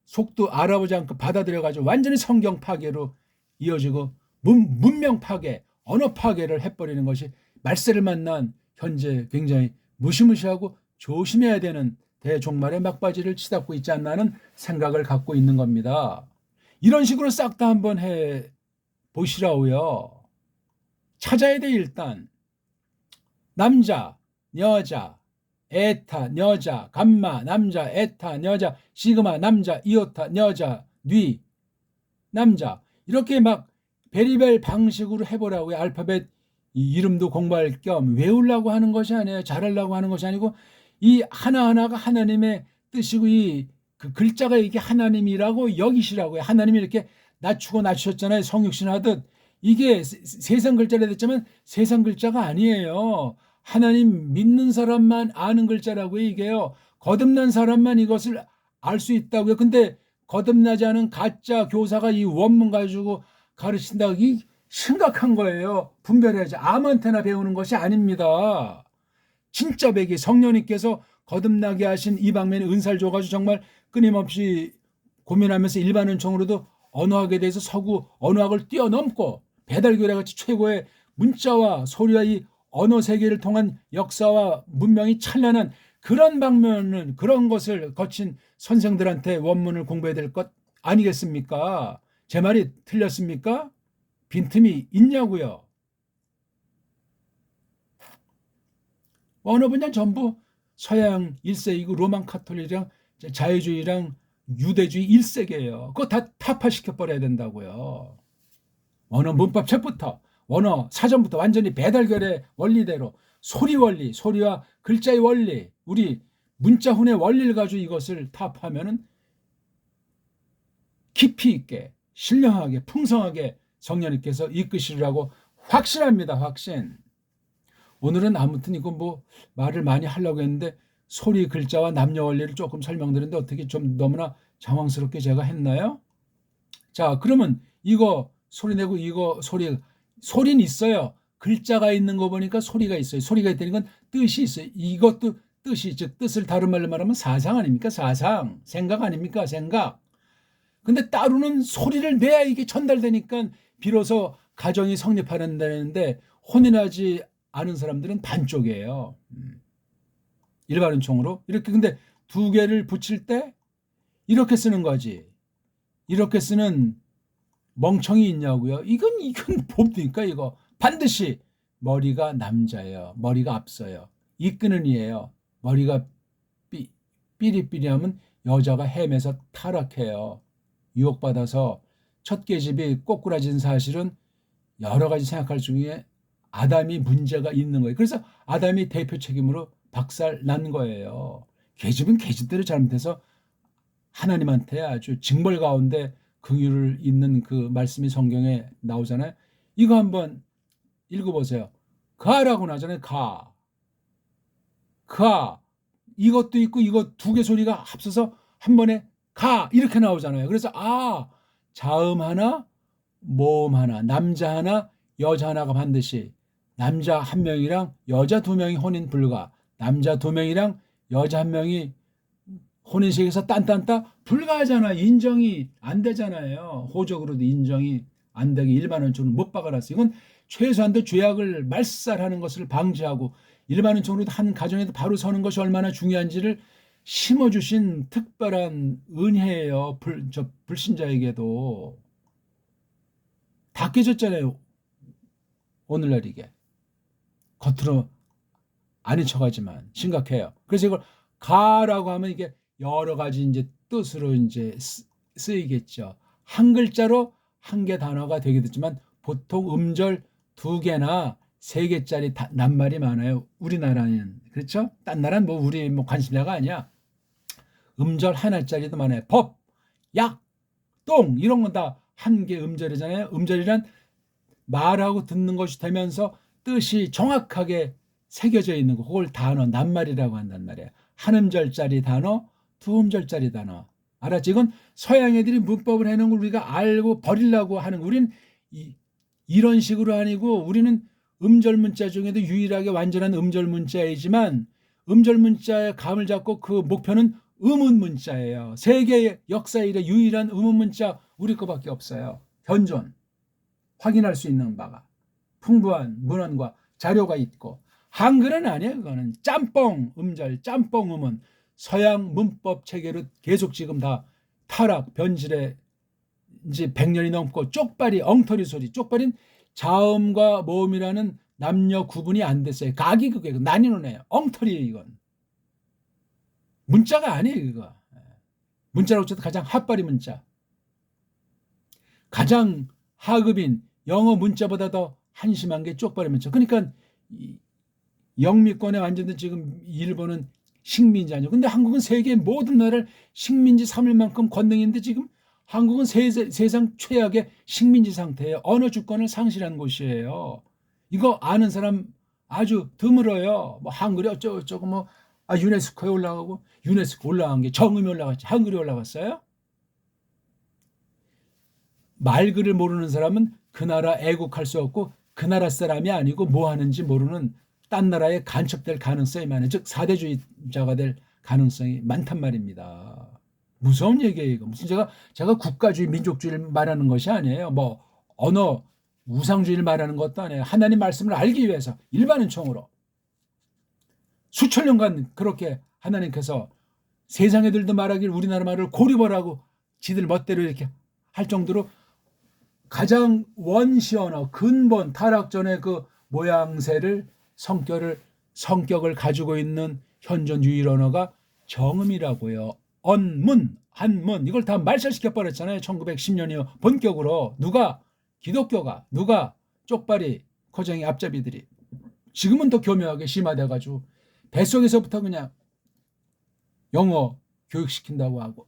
속도 알아보지 않고 받아들여가지고 완전히 성경 파괴로 이어지고 문명 파괴, 언어 파괴를 해버리는 것이 말세를 만난 현재 굉장히 무시무시하고 조심해야 되는 대종말의 막바지를 치닫고 있지 않나 하는 생각을 갖고 있는 겁니다. 이런 식으로 싹 다 한번 해 보시라고요. 찾아야 돼. 일단 남자, 여자, 에타, 여자, 감마, 남자, 에타, 여자, 시그마, 남자, 이오타, 여자, 뉘, 남자 이렇게 막 베리벨 방식으로 해보라고요. 알파벳 이름도 공부할 겸 외우려고 하는 것이 아니에요. 잘하려고 하는 것이 아니고 이 하나하나가 하나님의 뜻이고 이 그 글자가 이게 하나님이라고 여기시라고요. 하나님이 이렇게 낮추고 낮추셨잖아요. 성육신 하듯. 이게 세상 글자라 됐지만 세상 글자가 아니에요. 하나님 믿는 사람만 아는 글자라고요. 이게요. 거듭난 사람만 이것을 알 수 있다고요. 근데 거듭나지 않은 가짜 교사가 이 원문 가지고 가르친다고 이 심각한 거예요. 분별해야지. 아무한테나 배우는 것이 아닙니다. 진짜 백이 성령님께서 거듭나게 하신 이 방면에 은사를 줘가지고 정말 끊임없이 고민하면서 일반 은총으로도 언어학에 대해서 서구 언어학을 뛰어넘고 배달교례 같이 최고의 문자와 소리와 이 언어 세계를 통한 역사와 문명이 찬란한 그런 방면은 그런 것을 거친 선생들한테 원문을 공부해야 될 것 아니겠습니까? 제 말이 틀렸습니까? 빈틈이 있냐고요. 언어 분야는 전부 서양 1세이고 로만 카톨릭이랑 자유주의랑 유대주의 1세계예요. 그거 다 타파시켜버려야 된다고요. 언어 문법 책부터 언어 사전부터 완전히 배달결의 원리대로 소리 원리, 소리와 글자의 원리, 우리 문자훈의 원리를 가지고 이것을 타파하면은 깊이 있게 신령하게 풍성하게 성령님께서 이끄시리라고 확신합니다. 확신. 오늘은 아무튼 이거 뭐 말을 많이 하려고 했는데 소리 글자와 남녀 원리를 조금 설명드렸는데 어떻게 좀 너무나 장황스럽게 제가 했나요? 자, 그러면 이거 소리 내고 이거 소리는 있어요. 글자가 있는 거 보니까 소리가 있어요. 소리가 있다는 건 뜻이 있어요. 이것도 뜻이, 즉 뜻을 다른 말로 말하면 사상 아닙니까? 사상. 생각 아닙니까? 생각. 근데 따로는 소리를 내야 이게 전달되니까 비로소 가정이 성립하는다는데 혼인하지 않은 사람들은 반쪽이에요. 일반 은총으로. 이렇게 근데 두 개를 붙일 때 이렇게 쓰는 거지. 이렇게 쓰는 멍청이 있냐고요. 이건 뭡니까 이거. 반드시 머리가 남자예요. 머리가 앞서요. 이끄는 이예요. 머리가 삐리삐리하면 여자가 헤매서 타락해요. 유혹받아서 첫 계집이 꼬꾸라진 사실은 여러 가지 생각할 중에 아담이 문제가 있는 거예요. 그래서 아담이 대표 책임으로 박살 난 거예요. 계집은 계집대로 잘못해서 하나님한테 아주 징벌 가운데 긍휼을 잇는 그 말씀이 성경에 나오잖아요. 이거 한번 읽어보세요. 가라고 나잖아요. 가. 이것도 있고 이거 두 개 소리가 합쳐서 한 번에 가 이렇게 나오잖아요. 그래서 자음 하나, 모음 하나, 남자 하나, 여자 하나가 반드시 남자 한 명이랑 여자 두 명이 혼인 불가, 남자 두 명이랑 여자 한 명이 혼인식에서 딴딴따 불가하잖아. 인정이 안 되잖아요. 호적으로도 인정이 안 되게 일반은총은 못 박아놨어. 이건 최소한도 죄악을 말살하는 것을 방지하고 일반은총으로도 한 가정에도 바로 서는 것이 얼마나 중요한지를 심어주신 특별한 은혜예요. 불신자에게도. 다 깨졌잖아요. 오늘날 이게. 겉으로 아닌 척하지만 심각해요. 그래서 이걸 가라고 하면 이게 여러 가지 이제 뜻으로 이제 쓰이겠죠. 한 글자로 한 개 단어가 되게 됐지만 보통 음절 두 개나 세 개짜리 낱말이 많아요. 우리나라는. 그렇죠? 딴 나라는 뭐 우리 뭐 관심사가 아니야. 음절 하나짜리도 많아요. 법, 약, 똥 이런 건 다 한 개 음절이잖아요. 음절이란 말하고 듣는 것이 되면서 뜻이 정확하게 새겨져 있는 거. 그걸 단어, 낱말이라고 한단 말이에요. 한 음절짜리 단어, 두 음절짜리 단어. 알았지? 이건 서양 애들이 문법을 해놓은 걸 우리가 알고 버리려고 하는 거. 우리는 이런 식으로 아니고 우리는 음절 문자 중에도 유일하게 완전한 음절 문자이지만 음절 문자의 감을 잡고 그 목표는 음운 문자예요. 세계 역사 이래 유일한 음운 문자 우리 거밖에 없어요. 현존. 확인할 수 있는 바가 풍부한 문헌과 자료가 있고 한글은 아니에요. 그거는 짬뽕 음절, 짬뽕 음운 서양 문법 체계로 계속 지금 다 타락, 변질에 이제 100년이 넘고 쪽발이 엉터리 소리. 쪽발인 자음과 모음이라는 남녀 구분이 안 됐어요. 각이 그게 난이노네요. 엉터리예요. 이건 문자가 아니에요. 이거 문자라고 쳐도 가장 핫바리 문자. 가장 하급인 영어 문자보다 더 한심한 게 쪽발이 문자. 그러니까 영미권에 완전히 지금 일본은 식민지 아니죠. 근데 한국은 세계 모든 나라를 식민지 삼을 만큼 권능인데 지금 한국은 세상 최악의 식민지 상태예요. 언어 주권을 상실한 곳이에요. 이거 아는 사람 아주 드물어요. 뭐 한글이 어쩌고 뭐 유네스코에 올라가고 유네스코 올라간 게 정음이 올라갔지 한글이 올라갔어요? 말글을 모르는 사람은 그 나라 애국할 수 없고 그 나라 사람이 아니고 뭐 하는지 모르는 딴 나라에 간첩될 가능성이 많아요. 즉 사대주의자가 될 가능성이 많단 말입니다. 무서운 얘기예요. 이거. 무슨 제가 국가주의, 민족주의를 말하는 것이 아니에요. 뭐 언어, 우상주의를 말하는 것도 아니에요. 하나님 말씀을 알기 위해서 일반은총으로 수천 년간 그렇게 하나님께서 세상 애들도 말하길 우리나라 말을 고리버라고 지들 멋대로 이렇게 할 정도로 가장 원시 언어, 근본 타락전의 그 모양새를 성격을 가지고 있는 현존 유일 언어가 정음이라고요. 언문, 한문 이걸 다 말살시켜 버렸잖아요. 1910년 이후 본격으로 누가 기독교가 누가 쪽발이 거정이 앞잡이들이 지금은 더 교묘하게 심화돼가지고 뱃속에서부터 그냥 영어 교육시킨다고 하고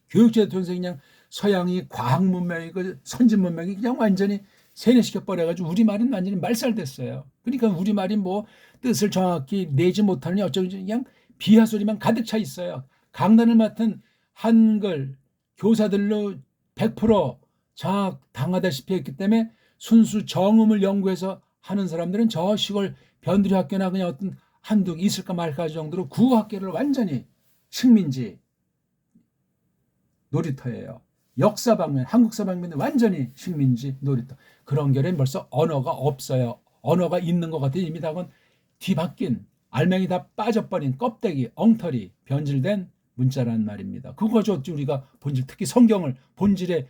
교육제 통해서 그냥 서양이 과학 문명이고 선진 문명이 그냥 완전히 세뇌시켜 버려가지고 우리말은 완전히 말살됐어요. 그러니까 우리말이 뭐 뜻을 정확히 내지 못하느니 어쩌고 그냥 비하 소리만 가득 차 있어요. 강단을 맡은 한글 교사들로 100% 장악 당하다시피 했기 때문에 순수 정음을 연구해서 하는 사람들은 저 시골 변두리 학교나 그냥 어떤 한두 있을까 말까 정도로 구학교를 완전히 식민지 놀이터예요. 역사 방면, 한국사 방면은 완전히 식민지 놀이터. 그런 결에는 벌써 언어가 없어요. 언어가 있는 것 같아요. 이미 다건 뒤바뀐 알맹이 다 빠져버린 껍데기, 엉터리, 변질된 문자란 말입니다. 그거죠. 우리가 본질, 특히 성경을 본질에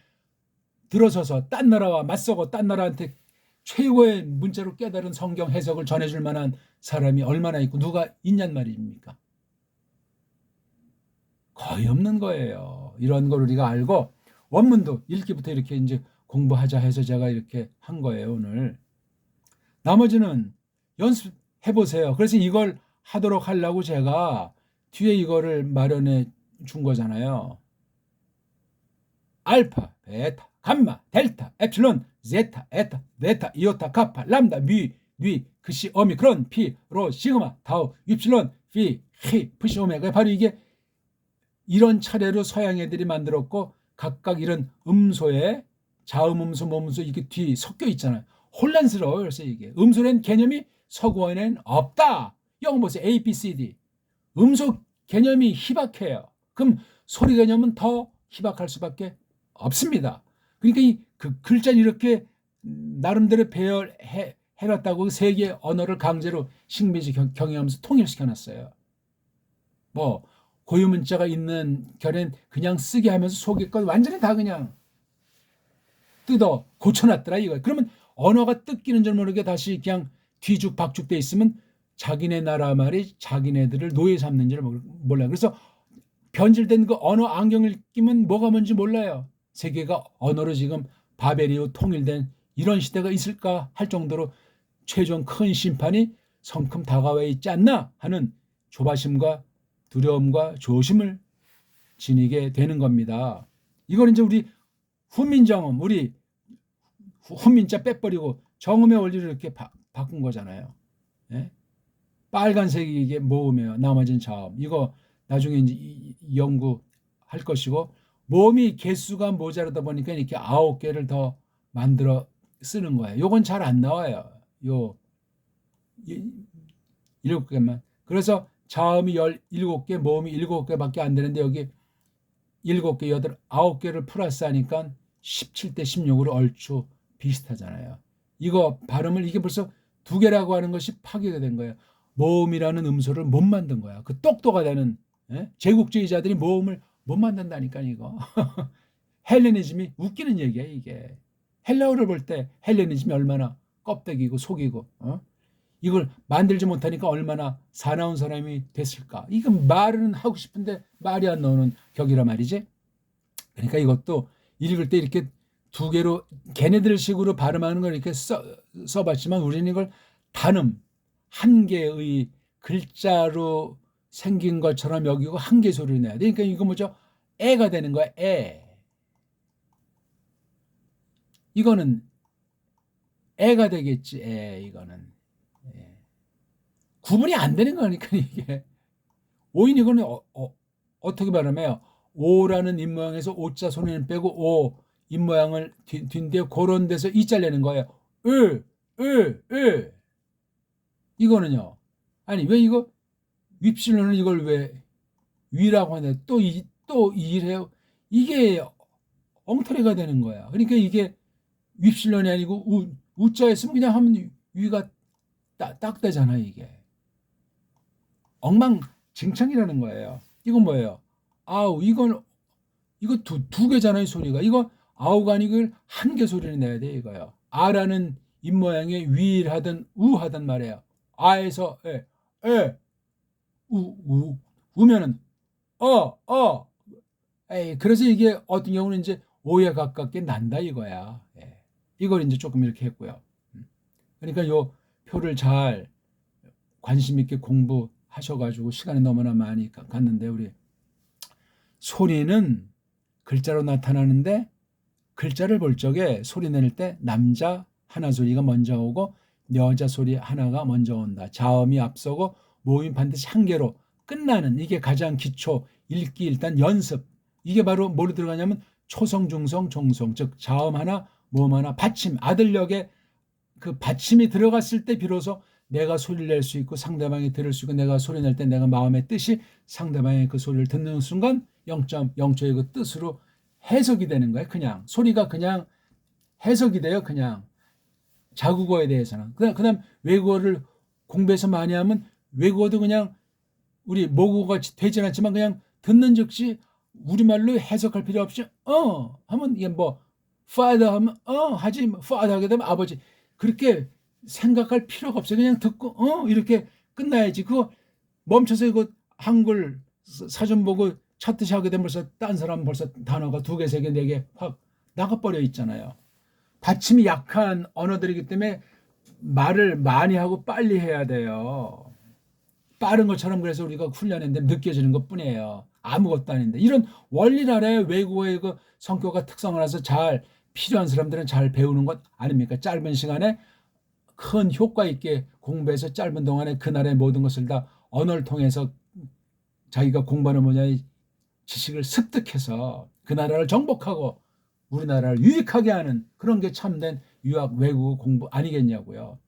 들어서서 딴 나라와 맞서고 딴 나라한테 최고의 문자로 깨달은 성경 해석을 전해줄 만한 사람이 얼마나 있고 누가 있냔 말입니까? 거의 없는 거예요. 이런 걸 우리가 알고 원문도 읽기부터 이렇게 이제 공부하자 해서 제가 이렇게 한 거예요, 오늘. 나머지는 연습해 보세요. 그래서 이걸 하도록 하려고 제가 뒤에 이거를 마련해 준 거잖아요. 알파, 베타, 감마, 델타, 엡실론, 제타, 에타, 베타, 이오타, 카파, 람다, 미, 뉘, 크시, 오미크론, 피, 로, 시그마, 타우, 입실론, 피, 히, 프시, 오메가. 바로 이게 이런 차례로 서양 애들이 만들었고 각각 이런 음소에 자음음소, 모음소 이게 뒤 섞여 있잖아요. 혼란스러워요. 그래서 이게 음소란 개념이 서구어에는 없다. 영어 보세요. A, B, C, D. 음소 개념이 희박해요. 그럼 소리 개념은 더 희박할 수밖에 없습니다. 그러니까 그 글자를 이렇게 나름대로 배열해놨다고 세계 언어를 강제로 식민지 경영하면서 통일시켜놨어요. 뭐 고유 문자가 있는 결엔 그냥 쓰게 하면서 속에 것 완전히 다 그냥 뜯어 고쳐놨더라 이거. 그러면 언어가 뜯기는 줄 모르게 다시 그냥 뒤죽박죽 돼 있으면 자기네 나라 말이 자기네들을 노예 삼는 줄 몰라요. 그래서 변질된 그 언어 안경을 끼면 뭐가 뭔지 몰라요. 세계가 언어로 지금 바벨 이후 통일된 이런 시대가 있을까 할 정도로 최종 큰 심판이 성큼 다가와 있지 않나 하는 조바심과 두려움과 조심을 지니게 되는 겁니다. 이건 이제 우리 훈민정음, 우리 훈민자 빼버리고 정음의 원리를 이렇게 바꾼 거잖아요. 예? 빨간색이 이게 모음이에요. 나머지는 자음. 이거 나중에 이제 연구할 것이고, 모음이 개수가 모자라다 보니까 이렇게 9개를 더 만들어 쓰는 거예요. 요건 잘 안 나와요. 요 7개만. 그래서 자음이 17개, 모음이 7개밖에 안 되는데 여기 7개, 8, 9개를 플러스 하니까 17대 16으로 얼추 비슷하잖아요. 이거 발음을 이게 벌써 2개라고 하는 것이 파괴가 된 거예요. 모음이라는 음소를 못 만든 거야. 그 똑똑하 다는 제국주의자들이 모음을 못 만든다니까 이거. 헬레니즘이 웃기는 얘기야 이게. 헬라어를 볼 때 헬레니즘이 얼마나 껍데기고 속이고 이걸 만들지 못하니까 얼마나 사나운 사람이 됐을까. 이건 말은 하고 싶은데 말이 안 나오는 격이라 말이지. 그러니까 이것도 읽을 때 이렇게 2개로 걔네들식으로 발음하는 걸 이렇게 써봤지만 우리는 이걸 단음, 한 개의 글자로 생긴 것처럼 여기고 한 개 소리를 내야 돼. 그러니까 이거 뭐죠? 애가 되는 거야. 애. 이거는 애가 되겠지. 애 이거는. 애. 구분이 안 되는 거니까 이게. 오인 이거는 어떻게 발음해요? 오라는 입모양에서 오자 소리는 빼고 오 입모양을 뒷뒤에 그런 데서 이 잘리는 거예요. 이거는요. 아니 왜 이거 윕실론은 이걸 왜 위라고 하네. 또 이래요. 이게 엉터리가 되는 거야. 그러니까 이게 윕실론이 아니고 우자 했으면 그냥 하면 위가 딱 되잖아 이게. 엉망진창이라는 거예요. 이건 뭐예요? 아우 이거 두 개잖아요 소리가. 이거 아우가 아니고 한 개 소리를 내야 돼 이거요. 아라는 입모양에 위하든 우하든 말이에요. 아에서 우면은 그래서 이게 어떤 경우는 이제 오에 가깝게 난다 이거야. 이걸 이제 조금 이렇게 했고요. 그러니까 요 표를 잘 관심 있게 공부하셔가지고 시간이 너무나 많이 갔는데 우리 소리는 글자로 나타나는데 글자를 볼 적에 소리 낼 때 남자 하나 소리가 먼저 오고 여자 소리 하나가 먼저 온다. 자음이 앞서고 모음이 반드시 한 개로 끝나는 이게 가장 기초 읽기 일단 연습. 이게 바로 뭐로 들어가냐면 초성, 중성, 종성 즉 자음 하나, 모음 하나, 받침 아들역에 그 받침이 들어갔을 때 비로소 내가 소리를 낼 수 있고 상대방이 들을 수 있고 내가 소리 낼 때 내가 마음의 뜻이 상대방의 그 소리를 듣는 순간 0.0초의 그 뜻으로 해석이 되는 거예요. 그냥 소리가 그냥 해석이 돼요. 그냥 자국어에 대해서는. 그다음 외국어를 공부해서 많이 하면 외국어도 그냥 우리 모국어가 되진 않지만 그냥 듣는 즉시 우리말로 해석할 필요 없이 하면 이게 뭐 father 하면 하지 father 하게 되면 아버지 그렇게 생각할 필요가 없어요. 그냥 듣고 이렇게 끝나야지. 그거 멈춰서 이거 한글 사전 보고 찾듯이 하게 되면 벌써 딴 사람 벌써 단어가 2개, 3개, 4개 확 나가버려 있잖아요. 받침이 약한 언어들이기 때문에 말을 많이 하고 빨리 해야 돼요. 빠른 것처럼 그래서 우리가 훈련했는데 느껴지는 것뿐이에요. 아무것도 아닌데 이런 원리를 알아야 외국어의 그 성격과 특성을 알아서 잘 필요한 사람들은 잘 배우는 것 아닙니까? 짧은 시간에 큰 효과 있게 공부해서 짧은 동안에 그 나라의 모든 것을 다 언어를 통해서 자기가 공부하는 분야의 지식을 습득해서 그 나라를 정복하고 우리나라를 유익하게 하는 그런 게 참된 유학 외국어 공부 아니겠냐고요.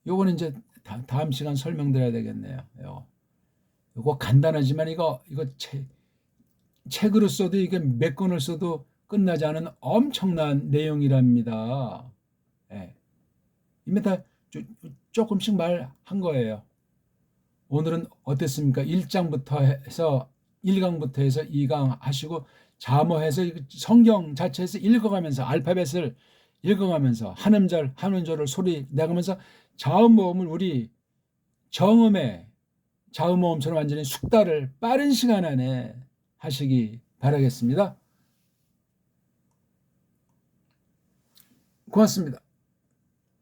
요거는 이제 다음 시간 설명드려야 되겠네요. 요거 간단하지만 이거 책으로 써도 이게 몇 권을 써도 끝나지 않은 엄청난 내용이랍니다. 이미 다 조금씩 말한 거예요. 오늘은 어땠습니까? 1장부터 해서 1강부터 해서 2강 하시고 자모해서 성경 자체에서 읽어가면서 알파벳을 읽어가면서 한 음절 한 음절을 소리 내가면서 자음 모음을 우리 정음의 자음 모음처럼 완전히 숙달을 빠른 시간 안에 하시기 바라겠습니다. 고맙습니다.